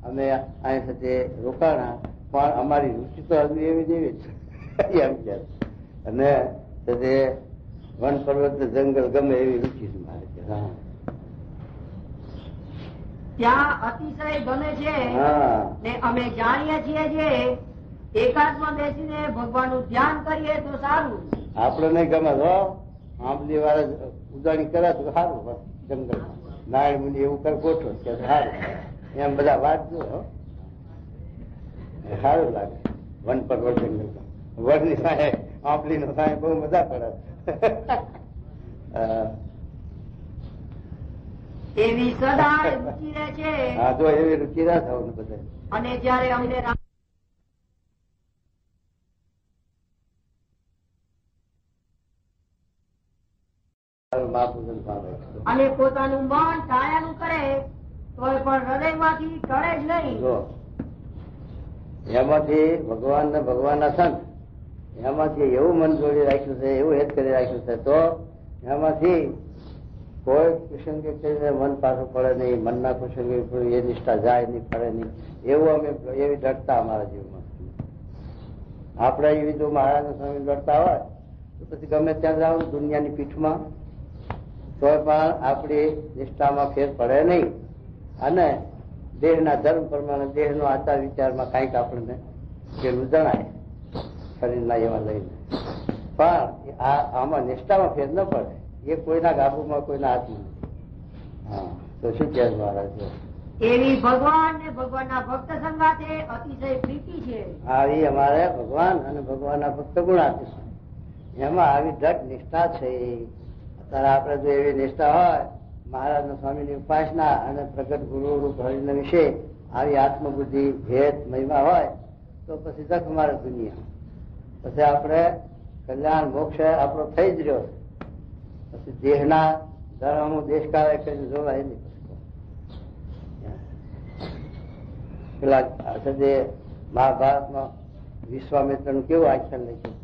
અમે અહીં સાથે રોકાણા, પણ અમારી રુચિ તો હજુ એવી જેવી છે એમ કે. અને વન પર્વત જંગલ ગમે એવી રુચિ છે મારે. ત્યાં અતિશય ગમે છે ને અમે જાણીએ છીએ જે એકાંતમાં બેસીને ભગવાનનું ધ્યાન કરીએ તો સારું. આપણે નહીં ગમે તો આંબલી વાળા ઉદાણી કરે તો સારું. જંગલમાં નારાયણ મુનિ એવું કર ગોઠવો કે સારું, એમ બધા વાંચજો સારું લાગે. વન પર્વત જંગલમાં વડની સાહે આંબલી નો સાહે બહુ મજા પડે. એવી સદા રુચિ રહે છે. હા, જો એવી રુચિ ના થવું ને બધા. અને જયારે અમને મહાપૂજન પામે. અને પોતાનું મન ટાળ્યાનું કરે તોય પણ હૃદયમાંથી ટળે જ નહીં. જો એમાંથી ભગવાન ને ભગવાનના સંત એમાંથી એવું મન જોડી રાખ્યું છે, એવું હેત કરી રાખ્યું છે, તો એમાંથી કોઈ કુસંગે કરીને મન પાછું પડે નહીં, મનના કુસંગે એ નિષ્ઠા જાય નહીં, પડે નહીં, એવું અમે એવી ડરતા અમારા જીવમાં. આપણે એવી જો મહારાજ સ્વામી ડરતા હોય તો પછી ગમે ત્યાં જાવ દુનિયાની પીઠમાં તો પણ આપણી નિષ્ઠામાં ફેર પડે નહીં અને દેહના ધર્મ પ્રમાણે દેહનો આચાર વિચારમાં કાંઈક આપણને પેલું જણાય શરીરના એવા લઈને, પણ આમાં નિષ્ઠામાં ફેર ન પડે. એ કોઈના ગાભુમાં કોઈના હાથમાં નથી. હા, તો શું કહે મહારાજ? એવી ભગવાન ને ભગવાનના ભક્ત સંગાથે અતિશય પ્રીતિ છે. આવી અમારે ભગવાન અને ભગવાનના ભક્ત ગુણાતી એમાં આવી દૃઢ નિષ્ઠા છે. અત્યારે આપણે જો એવી નિષ્ઠા હોય મહારાજના સ્વામીની ઉપાસના અને પ્રગટ ગુરુ રૂપ હરિના વિશે આવી આત્મબુદ્ધિ ભેદ મહિમા હોય તો પછી જખ મારે દુનિયા, પછી આપણે કલ્યાણ મોક્ષ આપણો થઈ જ રહ્યો. પછી દેહના ધર્મ દેશકાળ કરીને જોવાય નહીં. પેલા મહાભારતમાં વિશ્વામિત્રનું કેવું આખ્યાન લખ્યું,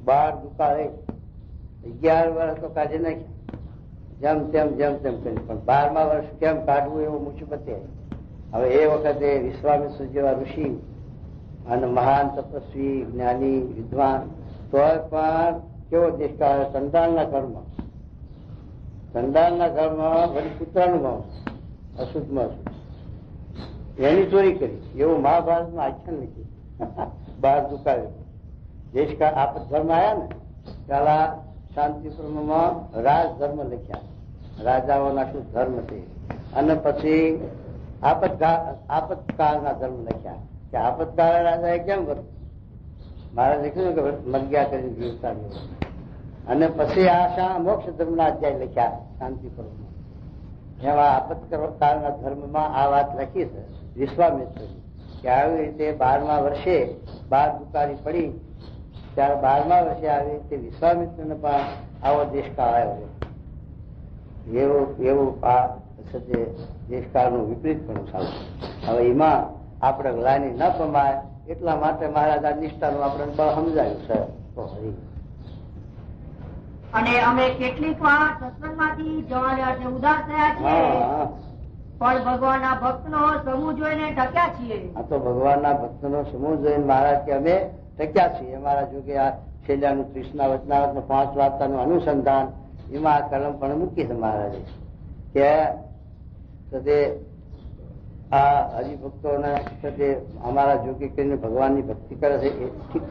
12 દુકાળે 11 વર્ષ તો કાઢી નાખ્યા જેમ તેમ કરી, પણ 12મા વર્ષ કેમ કાઢવું એવું મુસીબતે. હવે એ વખતે વિશ્વામિત્ર જેવા ઋષિ અને મહાન તપસ્વી જ્ઞાની વિદ્વાન તોય પણ કેવો દેશકાળ, સંતાનના ઘરમાં વળી પુત્રનું ભાવ અશુદ્ધમાં અશુદ્ધ એની ચોરી કરી, એવું મહાભારતમાં આખ્યાન લખ્યું. 12 દુકાળે દેશકાળ આપત ધર્મ આવ્યા ને પેલા શાંતિપૂર્ણમાં રાજ ધર્મ લખ્યા, રાજાઓના શું ધર્મ છે, અને પછી આપતકાળના ધર્મ લખ્યા કે આપતકાળ રાજાએ કેમ વર્ત મારે લખ્યું કે મરગ્યા કરીને જીવતા. અને પછી આ મોક્ષ ધર્મના અધ્યાય લખ્યા શાંતિપૂર્વમાં. એમાં આપતકાળના ધર્મમાં આ વાત લખી છે વિશ્વામિત્રની કે આવી રીતે 12મા વર્ષે 12 દુકાળી પડી ત્યારે 12મા વર્ષે આવી રીતે વિશ્વામિત્રને પણ આવો દેશકાળ આવ્યો. એવું આ દેશકાળનું વિપરીત પણ ચાલુ. હવે એમાં આપણે ગ્લાનિ ન કમાય એટલા માટે મહારાજ આ નિષ્ઠાનું આપણે બળ સમજાયું છે. અને અમે કેટલીક વાર સત્સંગમાંથી જવાના ઉદાસ થયા છીએ, પણ ભગવાનના ભક્તનો સમૂહ જોઈને ટક્યા છીએ. આ તો ભગવાનના ભક્તનો સમૂહ જોઈને મહારાજ કે અમે ટક્યા છીએ. અમારા જોકે આ છેલ્લાનું કૃષ્ણ વચનાવતનું 5 વાર્તાનું અનુસંધાન એમાં આ કલમ પણ મૂકી છે મહારાજે કે આ હરિભક્તોને અમારા જોગી કરીને ભગવાનની ભક્તિ કરે છે એ ઠીક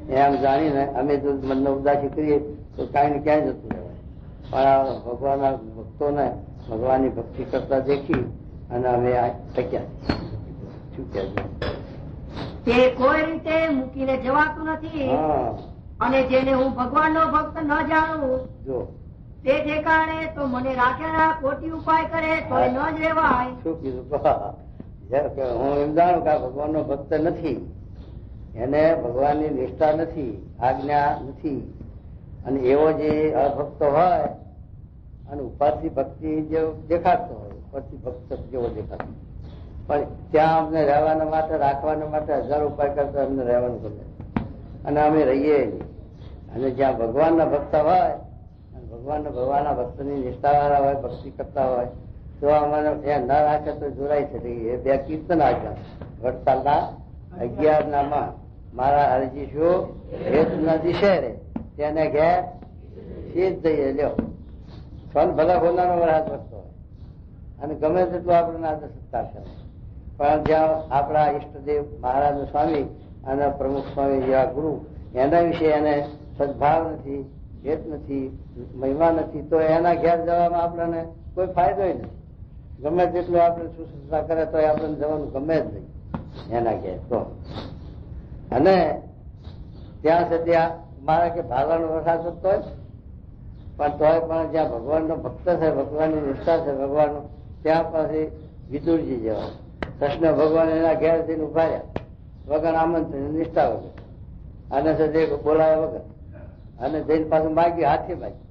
એમ જાણીને અમે જો મનને ઉદાસી કરીએ તો કાંઈ ને ક્યાંય જતું રહેવાય. પણ આ ભગવાનના ભક્તોને ભગવાનની ભક્તિ કરતા દેખી અને અમે આ ટક્યા. શું કહેજો? તે કોઈ રીતે મૂકીને જવાતું નથી. અને જેને હું ભગવાનનો ભક્ત ન જાણું જો તે ઠેકાણે તો મને રાખેલા ખોટી ઉપાય કરે તો ન જ રહેવાય. શું કીધું? હું એમ જાણું કે આ ભગવાનનો ભક્ત નથી, એને ભગવાનની નિષ્ઠા નથી, આજ્ઞા નથી, અને એવો જે અભક્તો હોય અને ઉપરથી ભક્તિ જેવો દેખાતો હોય, ઉપરથી ભક્ત જેવો દેખાતો, પણ ત્યાં અમને રહેવાના માટે રાખવાના માટે 1000 ઉપાય કરતા અમને રહેવાનું ગમે અને અમે રહીએ. અને જ્યાં ભગવાનના ભક્ત હોય અને ભગવાનના ભક્તની નિષ્ઠાવાળા હોય, ભક્તિ કરતા હોય તો અમારે એ ન રાખે તો જોડાય છે. એ 2 કીર્તન આપ્યા વડતાલના 11 મારા હરજી શું હેત ન દિશે રે તેને ઘેર સીધ જઈએ લ્યો. ફલ ભલા હોનારો વરસાદ વધતો હોય અને ગમે તેટલું આપણને આદર સત્કાર કરે, પણ જ્યાં આપણા ઈષ્ટદેવ મહારાજ સ્વામી અને પ્રમુખ સ્વામી જેવા ગુરુ એના વિશે એને સદભાવ નથી, હેત નથી, મહિમા નથી, તો એના ઘેર જવામાં આપણને કોઈ ફાયદો નથી. ગમે તેટલું આપણે સુશ્રુષા કરે તો આપણને જવાનું ગમે જ નહીં એના ઘેર. તો અને ત્યાં સુધી મારે કે ભાલાનો વરસાદ થતો હોય પણ તોય પણ જ્યાં ભગવાનનો ભક્ત છે, ભગવાનની નિષ્ઠા છે, ભગવાનનું ત્યાં પછી વિદુરજી જેવા કૃષ્ણ ભગવાન એના ઘેર જઈને ઉભા રહ્યા વગર આમંત્રણ નિષ્ઠા વગર અને સદે બોલાયા વગર અને જઈને પાછું માગ્યું હાથે માગ્યું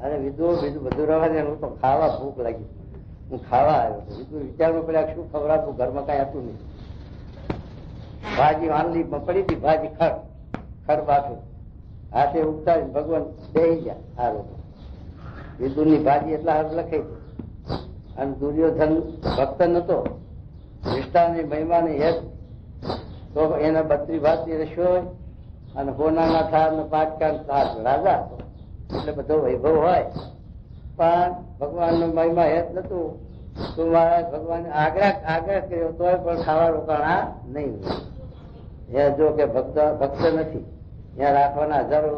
અને વિદુર બીજું બધું રવા દે હું તો ખાવા ભૂખ લાગી હું ખાવા આવ્યો હતો વિદુર વિચારમાં પડ્યા શું ખવડાવવું ઘરમાં કઈ હતું નહીં ભાજી વાનલી પડી હતી ભાજી ખડ બાફી હાથે ઉતારી ભગવાન બેસી ગયા સારું વિદુર ની ભાજી એટલા હાથ લખાઈ અને દુર્યોધન ભક્ત નતો નિષ્ઠા ની મહિમા ની હેત તો એના 32 ભાતી રસોઈ અને હોનાના થાર ને પાટકા થાર રાજા હતો એટલે બધો વૈભવ હોય પણ ભગવાન નો મહિમા હેત નતું તો મારા ભગવાન આગ્રહ કર્યો તોય પણ ખાવા રોકાણા નહીં. એ જો કે ભક્ત નથી ત્યાં રાખવાના હજારો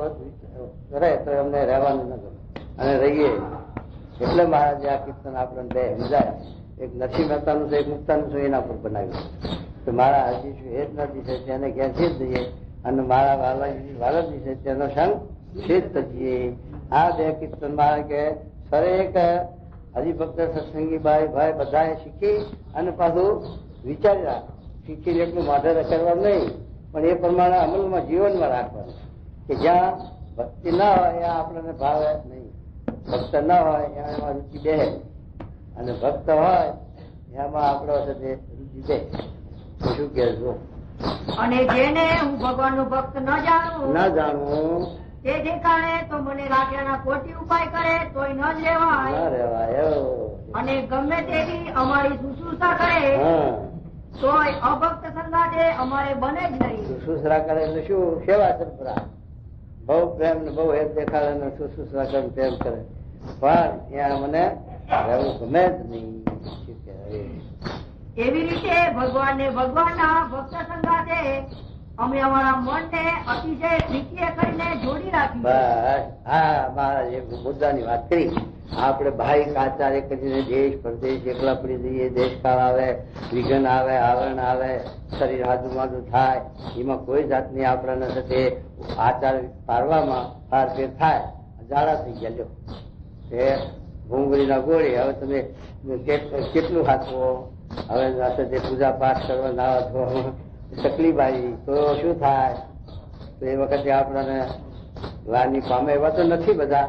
રહે તો એમને રહેવાનું ન ગમે અને રહીએ એટલે મહારાજે આ કીર્તન આપણને બે સમજાય એક નરસિંહ મહેતાનું છે એક મુક્તાનું છે એના પર બનાવ્યું તો મારા હજી શું હેત નથી છે તેને ક્યાં છે જઈએ અને મારા વાલજી છે તેનો સંગ શેત થઈએ. આ બે કીર્તન મારા કે સરેક હરિભક્ત સત્સંગી ભાઈ બધાએ શીખી અને પાછું વિચારી રાખ શીખીને એટલું માથે રખડવા નહીં પણ એ પ્રમાણે અમલમાં જીવનમાં રાખવાનું કે જ્યાં ભક્તિ ના હોય ત્યાં આપણને ભાવે નહીં ભક્ત ના હોય ત્યાં એમાં રુચિ બે અને ભક્ત હોય એમાં આપણો સાથે રુચિ બે. શું કે અને જેને હું ભગવાનનું ભક્ત ન જાણું તે ઠેકાણે તો મને રાખ્યાના ખોટી ઉપાય કરે તોય ન જ રહેવાય અને ગમે તેવી અમારી શુશ્રૂષા કરે તોય અભક્ત સંગાતે અમારે બને જ નહીં. શુશ્રૂષા કરે એટલે શું? સેવા તત્પરા બહુ પ્રેમ ને બહુ હેત દેખાડે ને શુશ્રૂષા કરે પ્રેમ કરે પણ ત્યાં મને રહેવું ગમે જ નહીં. એવી રીતે ભગવાનને ભગવાનના ભક્ત સંગાતે અમે અમારા મનને અતિશય પ્રીતિએ કરીને જોડી રાખી. બસ હા મહારાજ એક મુદ્દાની વાત કરી. આપણે ભાઈ આચાર્ય કરીને દેશ પરદેશ એકલા પડી જઈએ દેશકાળ આવે વિઘન આવે આવરણ આવે શરીર આજુબાજુ થાય એમાં કોઈ જાતની આપણને સાથે આચાર પારવામાં ફારફેર થાય ઝાડા થઈ ગયા લ્યો એ ભૂંગળીના ગોળી હવે તમે કેટલું હાથવો હવે સાથે પૂજા પાઠ કરવા નાવા ધોવા તકલીફ આવી તો શું થાય તો એ વખતે આપણને ગ્લાની પામે એવા તો નથી બધા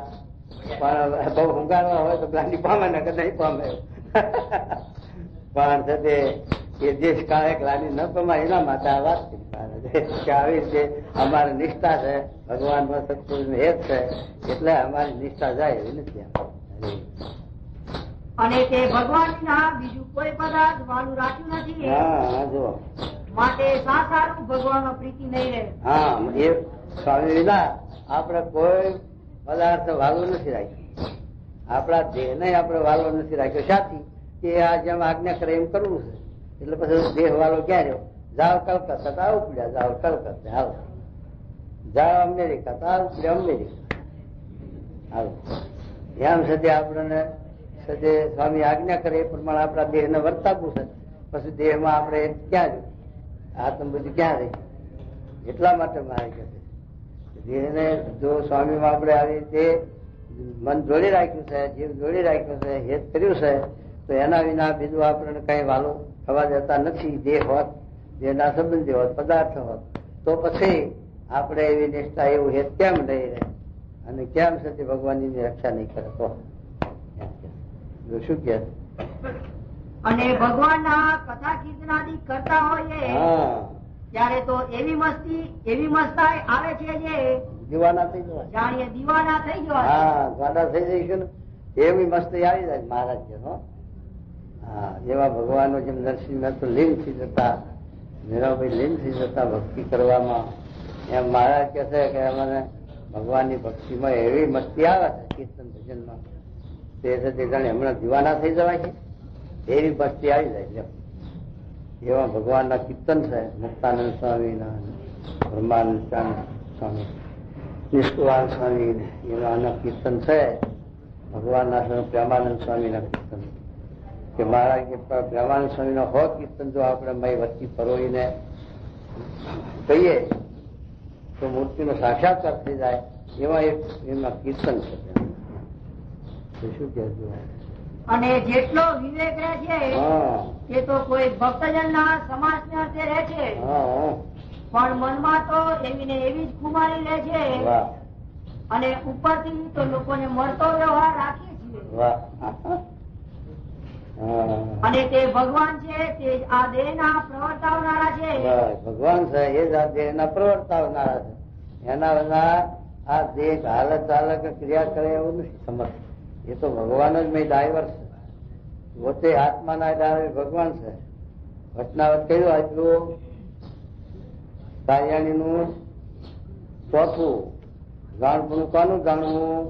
પણ બહુ હુંગારવા હોય તો ગ્લાની પામે ને કે નહીં પામે પણ સાથે એ દેશ કાળે ગ્લાની ન પમાય એના માટે આ વાત કે આવી રીતે અમારી નિષ્ઠા છે ભગવાનમાં સત્પુરુષ હેત છે એટલે અમારી નિષ્ઠા જાય એવી નથી. અને તે ભગવાન બીજું કોઈ પદાર્થ વાળું રાખ્યું નથી. હા જો માટે સારું ભગવાન પ્રીતિ નહીં રહે. હા એ સ્વામી વિના આપણે કોઈ પદાર્થ વાલો નથી રાખ્યો. આપણા દેહ ને આપણે વાલો નથી રાખ્યો. સાથી કે આ જેમ આજ્ઞા કરે એમ કરવું છે એટલે પછી દેહ વાલો ક્યાં રહ્યો? જાઓ કલકત્તા તો આવું પડ્યા જાઓ કલકત્તા હાલો જાઓ અમેરિકા તો આવું પડ્યા અમેરિકા હાલો એમ સદે આપણને સદે સ્વામી આજ્ઞા કરે એ પ્રમાણે આપણા દેહ ને વર્તાવવું છે. પછી દેહમાં આપણે ક્યાં રહ્યું આત્મ બધું ક્યાં રહી? એટલા માટે મારે કહે છે દેહને જો સ્વામીમાં આપણે આવી રીતે મન જોડી રાખ્યું છે જીવ જોડી રાખ્યું છે હેત કર્યું છે તો એના વિના બીજું આપણને કઈ વાલો થવા દેતા નથી. દેહ હોત દેહના સંબંધી હોત પદાર્થ હોત તો પછી આપણે એવી નિષ્ઠા એવું હેત કેમ નહીં રહે અને કેમ સતી ભગવાનની રક્ષા નહીં કરે તો શું કે અને ભગવાનના કથા કીર્તનાદિ કરતા હોઈએ ત્યારે તો એવી મસ્તાઈ આવે છે જે દીવાના થઈ જવાય જાણીએ દીવાના થઈ જવાય. હા ગાડા થઈ જઈશું ને એવી મસ્તી આવી જાય મહારાજ કે હા એવા ભગવાનો જેમ નરસિંહ મહેતો લીન થઈ જતા મીરાભાઈ લીન થઈ જતા ભક્તિ કરવામાં એમ મહારાજ કે છે કે અમને ભગવાનની ભક્તિમાં એવી મસ્તી આવે છે કીર્તન ભજનમાં તે જાણે હમણાં દીવાના થઈ જવાય છે એવી મસ્તી આવી જાય. એવા ભગવાનના કીર્તન છે મુક્તાનંદ સ્વામીના બ્રહ્માનંદ સ્વામી નિષ્કુવાન સ્વામી એના કીર્તન છે. ભગવાનના પ્રેમાનંદ સ્વામીના કીર્તન કે મહારાજ કે પ્રેમાનંદ સ્વામીનો હો કીર્તન જો આપણે મય વચ્ચી પરોવીને કહીએ તો મૂર્તિનો સાક્ષાત્કાર થઈ જાય એવા એક એમના કીર્તન છે. શું કહેશું અને જેટલો વિવેક રહે છે એ તો કોઈ ભક્તજન ના સમાજ ને અર્થે રહે છે, પણ મનમાં તો એવી ને એવી જ ખુમારી લે છે અને ઉપરથી તો લોકોને મળતો વ્યવહાર રાખીએ છીએ. અને તે ભગવાન છે તે આ દેહ ના પ્રવર્તાવનારા છે. ભગવાન છે એ જ આ દેહ ના પ્રવર્તાવનારા છે. એના વિના આ દેહ હાલત ચાલક ક્રિયા કરે એવું નથી સમર્થ. એ તો ભગવાન જ મેં ડ્રાઈવર છે. પોતે આત્માના ડ્રાઈવર ભગવાન છે. ઘટનાવત કયું આપ્યું? કાયાણી નું ચોથું જાણવું. કોનું જાણવું?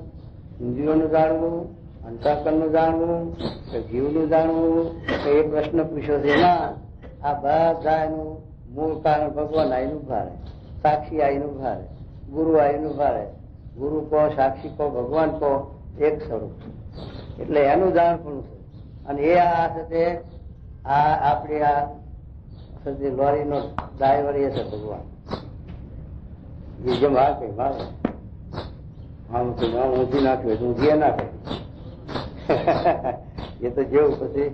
ઇન્દ્રિયોનું જાણવું, અંતઃકરણ નું જાણવું, જીવનું જાણવું. એ પ્રશ્ન પૂછ્યો છે ના આ બધા એનું મૂળ કારણ ભગવાન આઈનું ભારે, સાક્ષી આઈનું ભારે, ગુરુ આઈનું ભારે. ગુરુ કહો, સાક્ષી કહો, ભગવાન કહો, એક સ્વરૂપ. એટલે એનું જાણવું છે. અને એ આ સાથે આ આપણી આ લોરીનો ડ્રાઈવર એ છે ભગવાન. એ જેમ આ કઈ મારે ઊંધી નાખ્યું ઊંધી નાખે એ તો જેવું પછી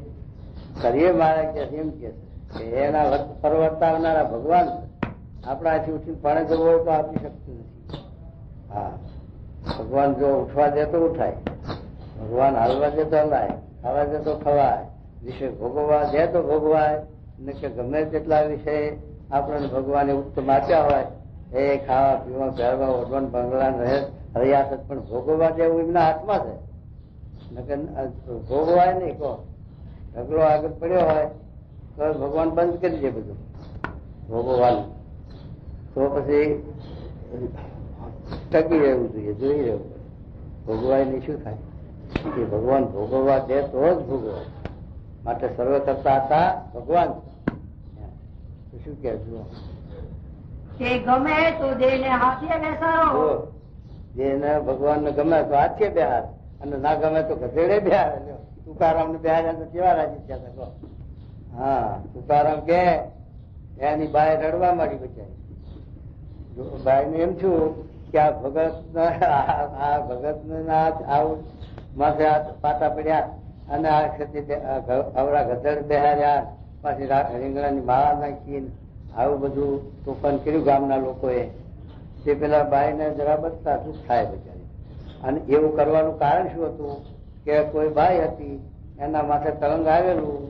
કરીએ મારે કે એમ કે છે એના પરવર્તાવનારા ભગવાન આપણાથી ઉઠીને પાણે જવું હોય તો આપી શકતું નથી. હા, ભગવાન જો ઉઠવા દે તો ઉઠાય, ભગવાન હાલવા દે તો હલાય, ખાવા દે તો ખવાય, વિષય ભોગવવા દે તો ભોગવાય. ને કે ગમે તેટલા વિષય આપણને ભગવાને ઉત્તમ આપ્યા હોય એ ખાવા પીવા પહેરવા ઓઢવાન બંગલા રહે હરિયાસત પણ ભોગવવા દેવું એમના હાથમાં છે. ભોગવાય નહીં કહો ઢગલો આગળ પડ્યો હોય તો ભગવાન બંધ કરી દે બધું ભોગવવાનું. તો પછી ટકી રહેવું જોઈએ, જોઈ રહેવું. ભોગવાય નહીં શું થાય? કે ભગવાન ભોગવવા દે તો જ ભોગવાય. માટે સર્વ કરતા હતા ભગવાન. શું કે ગમે તો દેહને હાથે બેસાડો. દેહને ભગવાનને ગમે તો હાથે બેહાર અને ના ગમે તો ગધેડે બેહાર. તુકારામ ને બેહાર્યા તો કેવા રાજી થયા? હા, તુકારામ કે એની બાય રડવા માંડી બચારી. બાઈ ને એમ છું કે આ ભગત ને આવું માથે પાટા પડ્યા અને આ અવરા ગધેડ બેહાર્યા, પાછી રીંગણાની માળા નાખી આવું બધું તોફાન કર્યું ગામના લોકોએ. તે પેલા બાઈ ને જરા બધા દુઃખ થાય બચારી. અને એવું કરવાનું કારણ શું હતું કે કોઈ બાઈ હતી એના માથે તરંગ આવેલું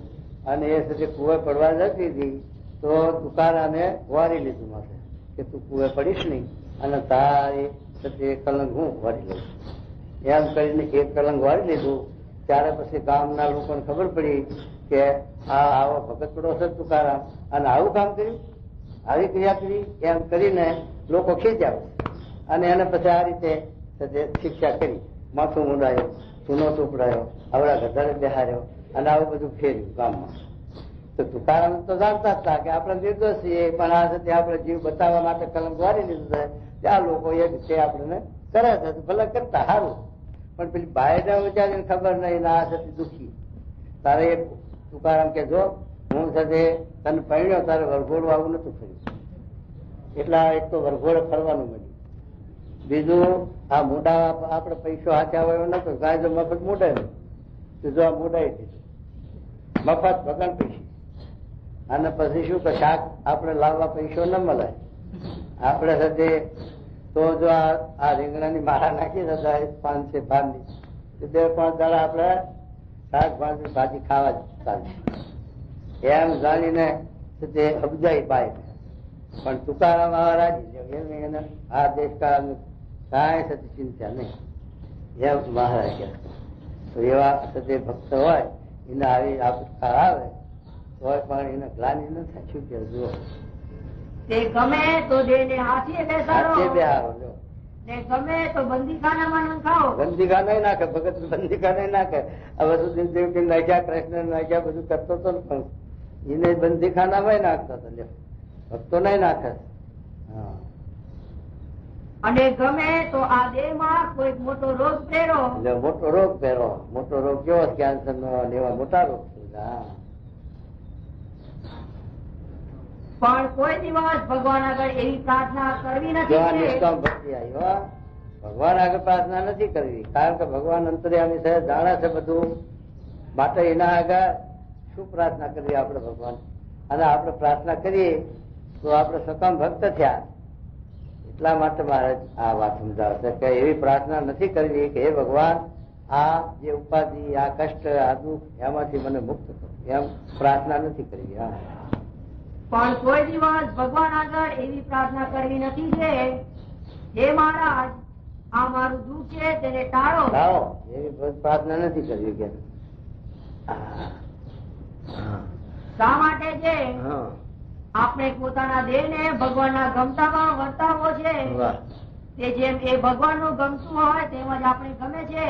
અને એ સાથે કુવે પડવા જતી હતી તો તુકારાને વારી લીધું માથે કે તું કુવે પડીશ નહીં અને તારી સાથે કલંક હું વારી લઈશ. એમ કરીને એક કલંક વારી લીધું. ત્યારે પછી ગામના લોકોને ખબર પડી કે આ આવો ભગત પડો છે તુકારામ અને આવું કામ કર્યું, આવી ક્રિયા કરી. એમ કરીને લોકો ખીજાવે અને એને પછી આ રીતે શિક્ષા કરી. માથું મુંડાયો, ચૂનો ચોપડાયો, આવડા ગધાડે બેહાર્યો અને આવું બધું ફેર્યું ગામમાં. તો તુકારામ તો જાણતા હતા કે આપણે નિર્દોષ છીએ, પણ આ સાથે આપણે જીવ બતાવવા માટે કલંક વારી લીધું છે. ત્યાં લોકો એ રીતે આપણને કરે છે ભલે કરતા સારું. પણ પેલી બાયને વિચારીને ખબર નહીં ના આ સાથે દુઃખી. તારે એક તુકારામ કે જો હું સાથે તને પરણ્યો તારે વરઘોડું આવું નતું કર્યું. એટલા એક તો વરઘોડે ફરવાનું મળ્યું. બીજું આ મોઢા આપણે પૈસો હાથ્યા હોય નતો. ગાય જો મફત મોઢાય તો જો આ મોઢાઈ દીધું મફત વગર પૈસા. અને પછી શું કે શાક આપણે લાવવા પૈસો ન મળે આપણે સાથે તો જો આ રીંગણાની માળા નાખી હતા 5 છે 5 ની 2-5 દાડા આપણે શાકભાજી ભાજી ખાવા જ ચાલશે એમ જાણીને તે અબજાઈ પાય. પણ તુકારામ આવા રાજી એને આ દેશકાળ કાંઈ થતી ચિંતા નહીં એમ મહારાજ કે. તો એવા તે ભક્ત હોય એને આવી આપત્કાળ આવે તો પણ એને ગ્લાની ન થાય. શું કે જુઓ તે ગમે તો દેહને હાથે બેસાડો, બેહારો ને ગમે તો બંદીખાનામાં નખાવો. બંદીખાના નાખે ભગત, બંદીખાના નાખે. હવે સુધી દેવકી નાખ્યા, કૃષ્ણ નાખ્યા, બધું કરતો હતો ને પણ એને બંદીખાનામાં નાખતા હતા. ભક્તો નહીં નાખે. અને ગમે તો આ દેહમાં કોઈ મોટો રોગ પહેરો. મોટો રોગ પહેરો. મોટો રોગ કેવો? કેન્સર નો એવા મોટા રોગ. પણ કોઈ દિવસ ભગવાન આગળ એવી પ્રાર્થના કરવી નથી. ભક્તિ આવી ભગવાન આગળ પ્રાર્થના નથી કરવી. કારણ કે ભગવાન અંતર્યામી છે, જાણે છે બધું. માટે એના આગળ શું પ્રાર્થના કરવી આપણે ભગવાન? અને આપણે પ્રાર્થના કરીએ તો આપણે સકામ ભક્ત થયા. એટલા માટે મારે આ વાત સમજાવે છે કે એવી પ્રાર્થના નથી કરવી કે હે ભગવાન, આ જે ઉપાધિ, આ કષ્ટ, આ દુઃખ એમાંથી મને મુક્ત કરો, એમ પ્રાર્થના નથી કરવી. હા, પણ કોઈ દિવસ ભગવાન આગળ એવી પ્રાર્થના કરવી નથી છે હે મહારાજ, આ મારું દુઃખ છે તેને ટાળો. એવી પ્રાર્થના નથી કરવી. કે શા માટે છે? આપણે પોતાના દેહને ભગવાનના ગમતામાં વર્તાવવો છે. તે જેમ એ ભગવાનનું ગમતું હોય તેમજ આપણે ગમે છે.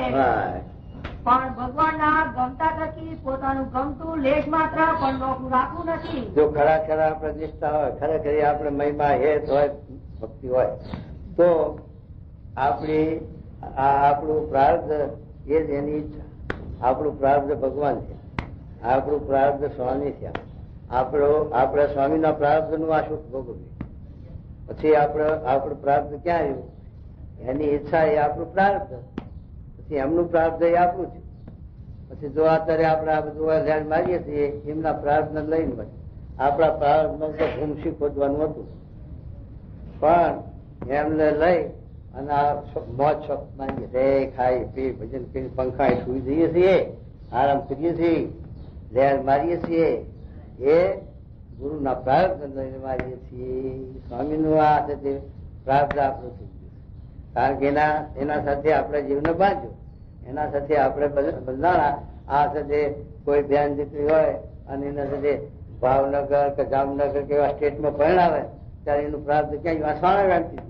પણ ભગવાનના ગમતા થકી પોતાનું ગમતું લેશ માત્ર પણ નોખું રાખવું નથી. જો ખરા આપણે નિષ્ઠા હોય, ખરેખર આપણે મહિમા હેત હોય, ભક્તિ હોય, તો આપણું પ્રાર્થ એ જ એની ઈચ્છા. આપણું પ્રાર્થ ભગવાન છે, આપણું પ્રાર્થ સ્વામી છે. આપણે સ્વામીના પ્રાર્થ નું આ સુખ ભોગવ્યું. પછી આપણું પ્રાર્થ ક્યાં આવ્યું? એની ઈચ્છા એ આપણું પ્રાર્થ, પછી એમનું પ્રાર્થ એ આપણું છે. પછી જો અત્યારે આપણે આ બધું ધ્યાન મારીએ છીએ એમના પ્રાર્થને લઈને આપણા પ્રાર્થમાં તો ભૂમસી ખોદવાનું હતું, પણ એમને લઈ અને આ મોજ શોખ મારીએ, રે ખાઈ પી ભજન કરી પંખા સુઈ જઈએ છીએ, આરામ કરીએ છીએ, ધ્યાન મારીએ છીએ. એ ગુરુના પ્રાર્થને લઈને મારીએ છીએ. સ્વામીનું આ છે તે પ્રાર્થ આપણું થઈ ગયું. કારણ કે એના સાથે આપણે જીવને બાંધ્યો, એના સાથે આપણે બંધાણા. આ સાથે કોઈ બેન દીકરી હોય અને એના સાથે ભાવનગર કે જામનગર કે એવા સ્ટેટમાં પરણાવે ત્યારે એનું પ્રાર્થ ક્યાં સાણા ગાંઠી.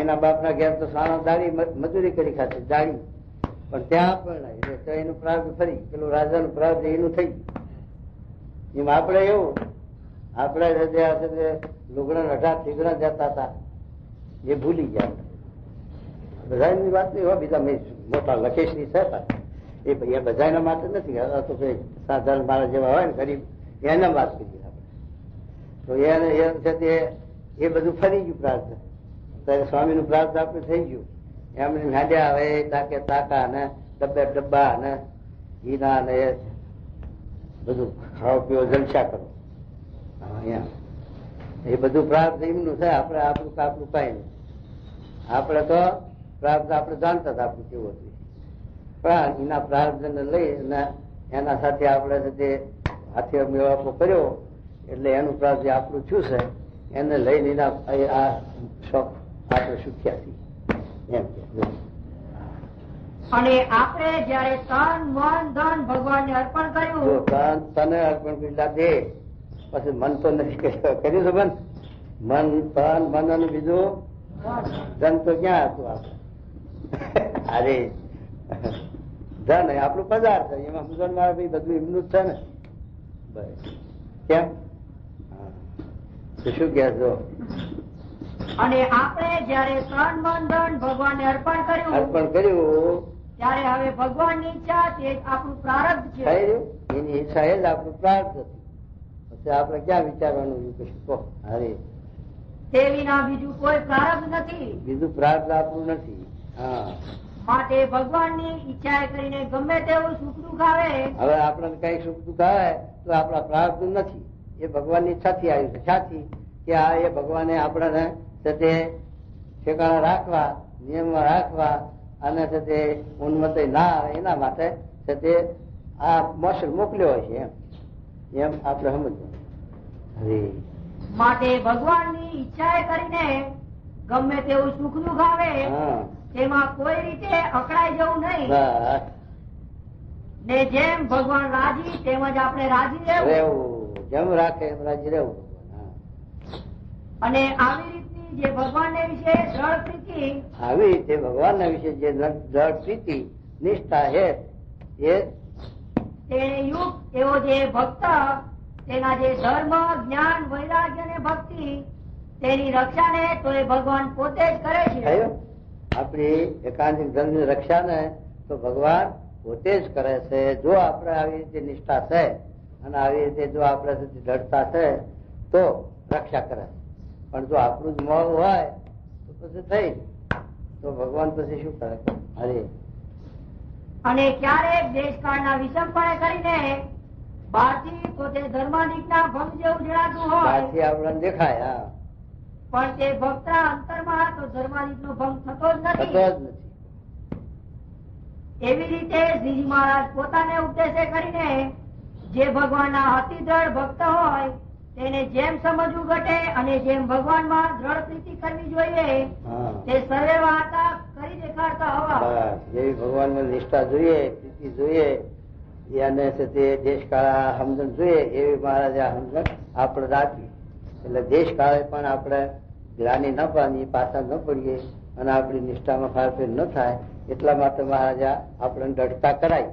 એના બાપના ઘેર તો સાણા દાડી મજૂરી કરી ખાતી દાડી, પણ ત્યાં પરણાય તો એનું પ્રાર્થ ફરી પેલું રાજાનું પ્રાર્થ એનું થઈ ગયું. એમ આપણે એવું આપણે લુગડા અઢા થીગડા જતા હતા એ ભૂલી ગયા. બધાની વાત નહીં હોય, બીજા મોટા લખેશની છે એ બધાના માટે નથી. તો સાધારણ મારા જેવા હોય ને ગરીબ એના વાત કરીએ આપણે. તો એને છે તે એ બધું ફરી ગયું પ્રાર્થ. ત્યારે સ્વામીનું પ્રાર્થ આપણે થઈ ગયું. એમને હાડ્યા હવે તાકે તાકા ને ડબ્બા ને ઘીના ને બધું ખાવા પીવો જલસા કરો. એ બધું પ્રાર્થ એમનું છે. આપણે આપણું કઈ નહીં. આપણે તો પ્રાર્થ આપણે જાણતા હતા આપણું કેવું હતું, પણ એના પ્રાર્થને લઈ એના સાથે આપણે જે હાથે મેળાપો કર્યો એટલે એનું પ્રાર્થ આપણું શું છે એને લઈને એના આ શોખ આપણે સુખ્યા છીએ એમ કે. અને આપણે જયારે તન મન ધન ભગવાનને અર્પણ કર્યું, તને અર્પણ કરેલા દે પછી મન તો નથી કર્યું છે. મન તન મન અને બીજું ધન તો ક્યાં હતું? આપણે અરે ધન આપણું પદાર્થ એમાં સમજણ મારે ભાઈ બધું એમનું જ છે ને. કેમ શું કહેશો? અને આપણે જયારે તન મન ધન ભગવાનને અર્પણ કર્યું ત્યારે હવે ભગવાનની ઈચ્છા તે આપણું પ્રારબ્ધ છે. એની ઈચ્છા એ જ આપણું પ્રાર્થ હતું. પછી આપણે ક્યાં વિચારવાનું? અરે તે વિના બીજું કોઈ પ્રારબ્ધ નથી. બીજું પ્રાર્થ આપણું નથી. હા, માટે ભગવાનની ઈચ્છા કરીને ગમે તેવું સુખ દુઃખ આવે, હવે આપણને કઈ સુખ દુઃખ આવે તો આપણા પ્રાર્થ નથી. એ ભગવાનની ઈચ્છાથી આવ્યું છે. સાથી કે આ એ ભગવાને આપણને તે ઠેકાણા રાખવા, નિયમમાં રાખવા અને તે ઉન્મત ના આવે એના માટે તે આ મોસલ મોકલ્યો હોય છે એમ આપણે સમજવું. માટે ભગવાનની ઈચ્છા કરીને ગમે તેવું સુખ દુઃખ આવે તેમાં કોઈ રીતે અકળાઈ જવું નહીં. ને જેમ ભગવાન રાજી તેમજ આપણે રાજી રહેવું. જેમ રાખે એમ રાજી રહેવું. અને આવી રીતની જે ભગવાનને વિશે દ્રઢ પ્રીતિ, આવી રીતે ભગવાનના વિશે જે દ્રઢ પ્રીતિ નિષ્ઠા છે તેને યુગ એવો જે ભક્ત તેના જે ધર્મ જ્ઞાન વૈરાગ્ય અને ભક્તિ તેની રક્ષાને તો એ ભગવાન પોતે જ કરે છે. આપણી એકાંતિક ધર્મની રક્ષાને તો ભગવાન પોતે જ કરે છે. જો આપણે આવી રીતે નિષ્ઠા છે અને આવી રીતે જો આપણે દ્રઢતા છે તો રક્ષા કરે. પણ જો આપણું જ મોહ હોય તો પછી થઈ તો ભગવાન પછી શું કરે? અરે અને ક્યારેક દેશકાળના વિષમપણે કરીને બહારથી પોતે ધર્માદિકના ભંગ જેવું જણાતું હોય, બહારથી આપણને દેખાય, હા, પણ તે ભક્તના અંતરમાં તો ધર્માદિકનો ભંગ થતો જ થતો નથી. જ નથી. એવી રીતે શ્રીજી મહારાજ પોતાને ઉપદેશે કરીને જે ભગવાનના અતિ દ્રઢ ભક્ત હોય તેને જેમ સમજવું ઘટે અને જેમ ભગવાનમાં દ્રઢ પ્રીતિ કરવી જોઈએ હા, તે સર્વે વાર્તા કરી દેખાડતા હોવા. બસ જેવી ભગવાનમાં નિષ્ઠા જોઈએ, પ્રીતિ જોઈએ, એને છે તે દેશકાળ સમજણ જોઈએ, એવી મહારાજે આ સમજણ આપણે રાખી. એટલે દેશકાળે પણ આપણે ગ્લાની ન પામીએ, પાછા ન પડીએ અને આપણી નિષ્ઠામાં ફારફેર ન થાય એટલા માટે મહારાજા આપણે દઢતા કરાય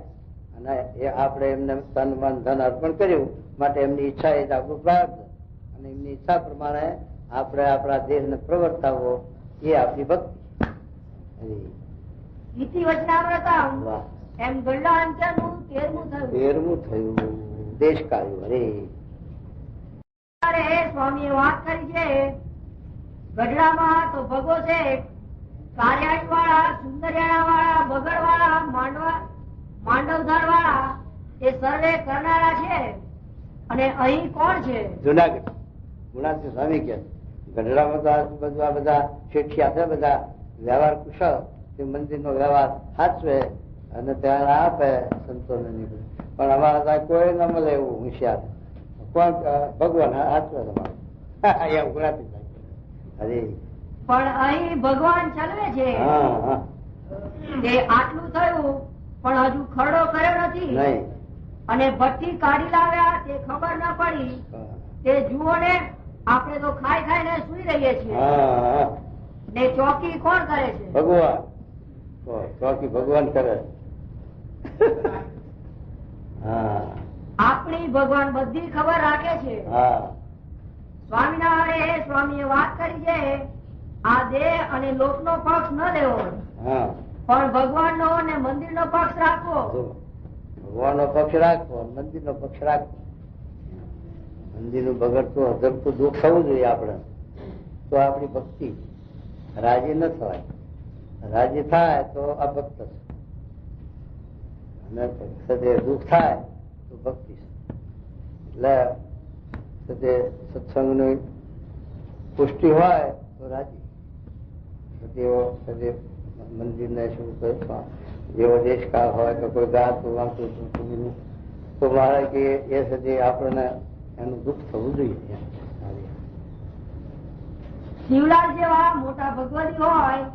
અને એ આપણે એમને તન મન ધન અર્પણ કર્યું માટે એમની ઈચ્છા એ જ આપણું પ્રાર્થ અને એમની ઈચ્છા પ્રમાણે આપણે આપણા દેહને પ્રવર્તાવવો એ આપણી ભક્તિ. ઇતિ વચનામૃતમ વાહ, એમ ગલ્લા અંત્યનું 13મું થયું. 13મું થયું દેશકાળ્યું. અરે ત્યારે સ્વામીએ વાત કરી છે ગઢડામાં તો ભગો છે કાર્યાળી વાળા, સુંદરિયાણા વાળા, બગડ વાળા, માંડવધાર વાળા એ સર્વે કરનારા છે. અને અહીં કોણ છે? જુનાગઢ ગુણાતી સ્વામી કે ગઢડામાં તો આજુબાજુ આ બધા શેઠિયા છે, બધા વ્યવહાર કુશળ, તે મંદિરનો વ્યવહાર સાચવે અને ત્યાં આપે સંતોને નીકળે. પણ અમારા ત્યાં કોઈ ન મળે એવું હોશિયાર. કોણ? ભગવાન સાચવે તમારે અહીંયા ગુણાતી અરે પણ અહીં ભગવાન ચલવે છે. હા હા તે આટલું થયું પણ હજુ ખરડો કર્યો નથી નહીં. અને ભઠ્ઠી કાઢી લાવ્યા તે ખબર ન પડી. તે જુઓ ને, આપણે તો ખાઈ ખાઈને સુઈ રહીએ છીએ હા ને ચોકી કોણ કરે છે? ભગવાન. ચોકી ભગવાન કરે. હા આપણી ભગવાન બધી ખબર રાખે છે. હા સ્વામિનારાયણ સ્વામીએ વાત કરી છે આ દેહ અને લોકનો પક્ષ ન લેવો હા પણ ભગવાનનો અને મંદિરનો પક્ષ રાખવો. ભગવાન નો પક્ષ રાખવો, મંદિર નો પક્ષ રાખવો. મંદિર નું બગડતું અધરતું દુઃખ થવું જોઈએ આપણે, તો આપણી ભક્તિ. રાજી ન થવાય, રાજી થાય તો અભક્ત છે અને સદે દુઃખ થાય તો ભક્તિ છે. એટલે સદે સત્સંગની પુષ્ટિ હોય તો રાજી. સદે મંદિર ને શું કહે એવો દેશકાળ હોય કે કોઈ ગાતું વાંચતું તો મારે કે એ સદી આપણને એનું દુઃખ થવું જોઈએ. શિવલાલ જેવા મોટા ભગવતી હોય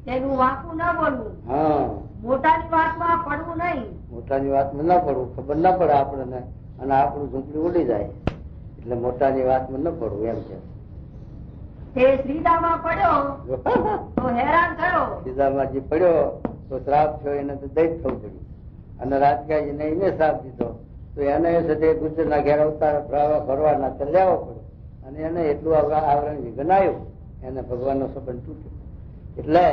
તેનું વાંકું ન બોલવું, હા, મોટાની વાતમાં પડવું નહીં. મોટાની વાતમાં ન પડવું, ખબર ન પડે આપણને અને આપણું ઝૂંપડી ઉડી જાય એટલે મોટાની વાતમાં ન પડવું એમ છે. તે શ્રીદામાં પડ્યો તો હેરાન થયો. સીધામાં જે પડ્યો તો શ્રાપ થયો, એને તો દૈત થવું પડ્યું અને રાજકાજીને એને શ્રાપ દીધો તો એને સાથે ગુજરના ઘેર અવતાર ભરવાના તો લેવો પડ્યો અને એને એટલું આવરણ વિઘન આવ્યું, એને ભગવાનનો સંબંધ તૂટ્યો. એટલે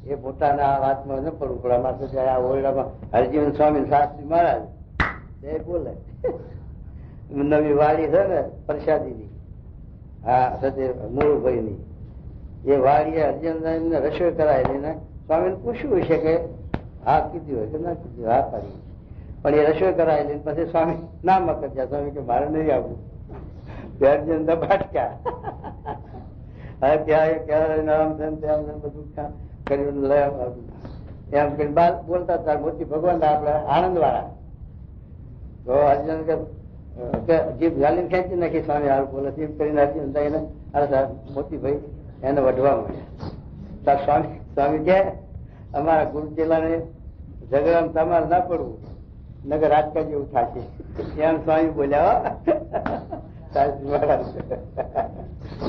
એ પોતાના વાતમાં ન પડવું પડે. અમારે તો આ ઓરડામાં હરજીવન સ્વામી શાસ્ત્રી મહારાજ એ બોલે નવી વાડી છે ને પ્રસાદીની, હા સત્ય મૂળભાઈ ની, એ વાડીએ હરજીવન રસોઈ કરાયેલી ને સ્વામી ને પૂછ્યું છે કે હા કીધી હોય કે ના કીધી, હા પાડી. પણ એ રસોઈ કરાયેલી પછી સ્વામી ના મકર્યા. સ્વામી કે મારે નહીં આવવું. હરજીવન દબાટક્યા. હવે ક્યાં આમ તેમ બધું કર્યું એમ કરીને બાર બોલતા હતા. મોતી ભગવાન આપડે આનંદ વાળા તો અર્જુન કે જીભ ગાલીને ખેંચી નાખી. સ્વામી હાલ બોલે એમ કરીને અર્જુન એને મોતીભાઈ એને વઢવા મળ્યા. સ્વામી કે અમારા ગુરુ ચેલાને ઝઘડામાં તમારે ના પડવું નગર રાજકા જેવું થશે એમ સ્વામી બોલ્યા.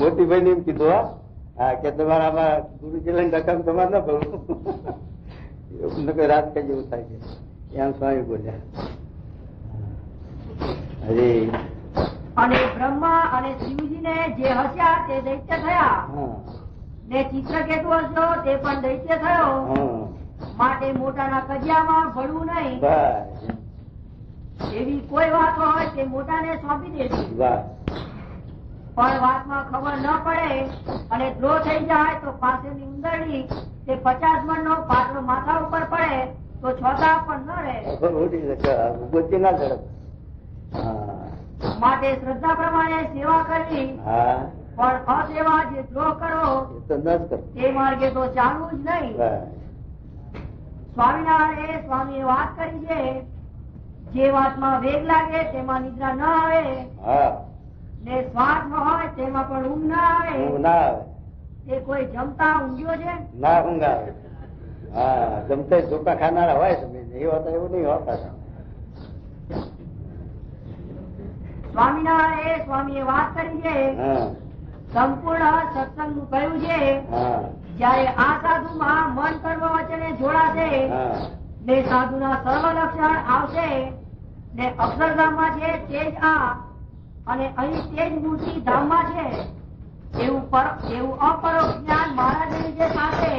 મોતીભાઈ ને એમ કીધું હા કે તમારા ગુરુ ચેલાની રકમ તમારે ના પડવું નગર રાજકા જેવું થાય છે એમ સ્વામી બોલ્યા. હરે અને બ્રહ્મા અને શિવજી ને જે હસ્યા તે દૈત્ય થયા ને ચિત્રકેતુ હસ્યો તે પણ દૈત્ય થયો. માટે મોટાના કજિયામાં ભળવું નહીં. એવી કોઈ વાત હોય તે મોટાને સોંપી દેતી. પણ વાતમાં ખબર ન પડે અને દ્રોહ થઈ જાય તો પાસેની ઉંદરડી તે 50 મણનો પાટલો માથા ઉપર પડે તો છોતા પણ ન રહે. ઉગોતી ના ઝડપ. હા, માટે શ્રદ્ધા પ્રમાણે સેવા કરવી, હા, પણ અસેવા જે દ્રોહ કરો એ તો ન જ કરો. તે માર્ગે તો ચાલવું જ નહીં. સ્વામિનારાયણે સ્વામીએ વાત કરી છે, જે વાતમાં વેગ લાગે તેમાં નિદ્રા ન આવે, હા, ને શ્વાસમાં હોય તેમાં પણ ઊંઘ ન આવે. ઊંઘ ના આવે. એ કોઈ જમતા ઊંઘ્યો છે? ના ઊંઘ આવે. હા, જમતા ધોકા ખાનારા હોય તમે એ હોતા, એવું નહીં હોતા. સ્વામિનારાયણ સ્વામીએ વાત કરી છે, હા, સંપૂર્ણ સત્સંગ નું કહ્યું છે, હા, જયારે આ સાધુ માં મન કર્મ વચને જોડાશે હા, ને સાધુ ના સર્વ લક્ષણ આવશે ને અક્ષરધામમાં છે તે જ આ અને અહીં તે જ મૂર્તિ ધામમાં છે એવું અપરોક્ષ જ્ઞાન મહારાજની જે સાથે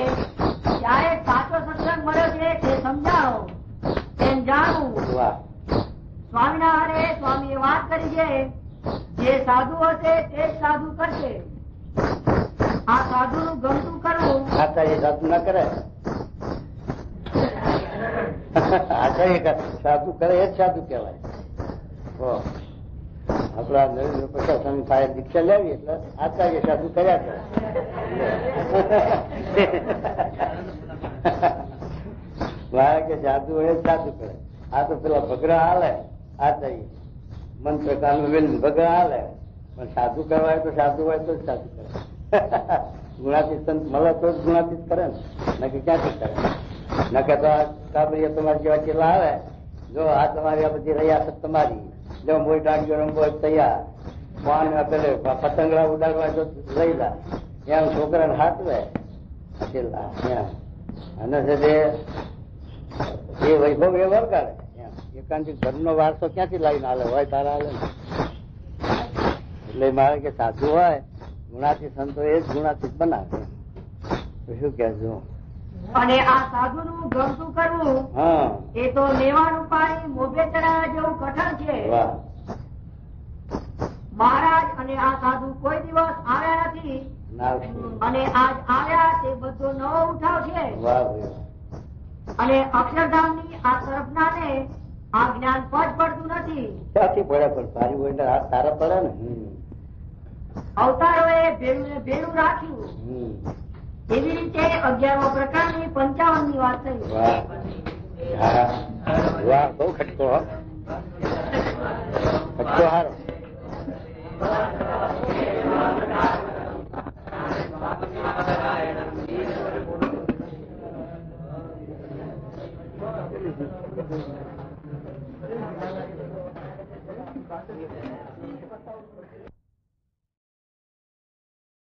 ત્યારે સાચો સત્સંગ મળ્યો છે તે સમજાવો તેમ જાણવું. વાહ. સ્વામિનારાયણ સ્વામીએ વાત કરી છે, જે સાધુ હશે તે જ સાધુ કરશે. આ સાધુ નું ગમતું કરવું. આચાર્ય સાધુ ના કરે. આચાર્ય સાધુ કરે એ જ સાધુ કહેવાય. આપડા નરેન્દ્ર પ્રસાદ સ્વામી પાસે દીક્ષા લેવી એટલે આચાર્ય સાધુ કર્યા કરે. મારે કે સાધુ એ જ સાધુ કરે. આ તો પેલા ભગરા હાલે આચાર્ય મંત્ર કાનું ભગરા હાલે, પણ સાધુ કરવાય તો સાધુ હોય તો જ સાધુ કરે. ગુણાતીત સંત મળે તો જ ગુણાતીત કરે ને, નક્કી ક્યાંથી કરે? નકે તો કાબરીએ તમારી જેવા ચેલા આવે, જો આ તમારી આ બધી રહ્યા તમારી, જો મોઈ ટાંગીઓ રમવો તૈયાર, પાન પેલે પતંગડા ઉડાડવા જો લઈ લા, એમ છોકરાને હાથવે ચેલા એમ. અને એ વૈભવ એ વળગાડે એમ. એકાંતિક ધર્મનો વારસો ક્યાંથી લાવીને હાલે? હોય તારા હાલે ને. એટલે મારે કે સાધુ હોય ગુણાતીત સંતો એ જ ગુણાતીત બનાવે. શું કહેજો? અને આ સાધુ નું ગમતું કરવું, હા, એ તો લેવાનું પાણી મોભે ચડાવવા જેવું કઠણ છે. વાહ. મહારાજ અને આ સાધુ કોઈ દિવસ આવ્યા નથી, ના, અને આજ આવ્યા તે બધો નવો ઉઠાવ છે. વાહ ભાઈ. અને અક્ષરધામ ની આ તરફના ને આ જ્ઞાન પદ પડતું નથી. ક્યાંથી પડે? પણ તારી હોય એટલે હાથ તારા પડે ને. અવતારો એ ભેળું ને ભેળું રાખ્યું. એવી રીતે 11મા પ્રકારની 55 ની વાત થઈ. વાહ, હા, વાહ, બહુ ખટકો હો. ખટકો હારો.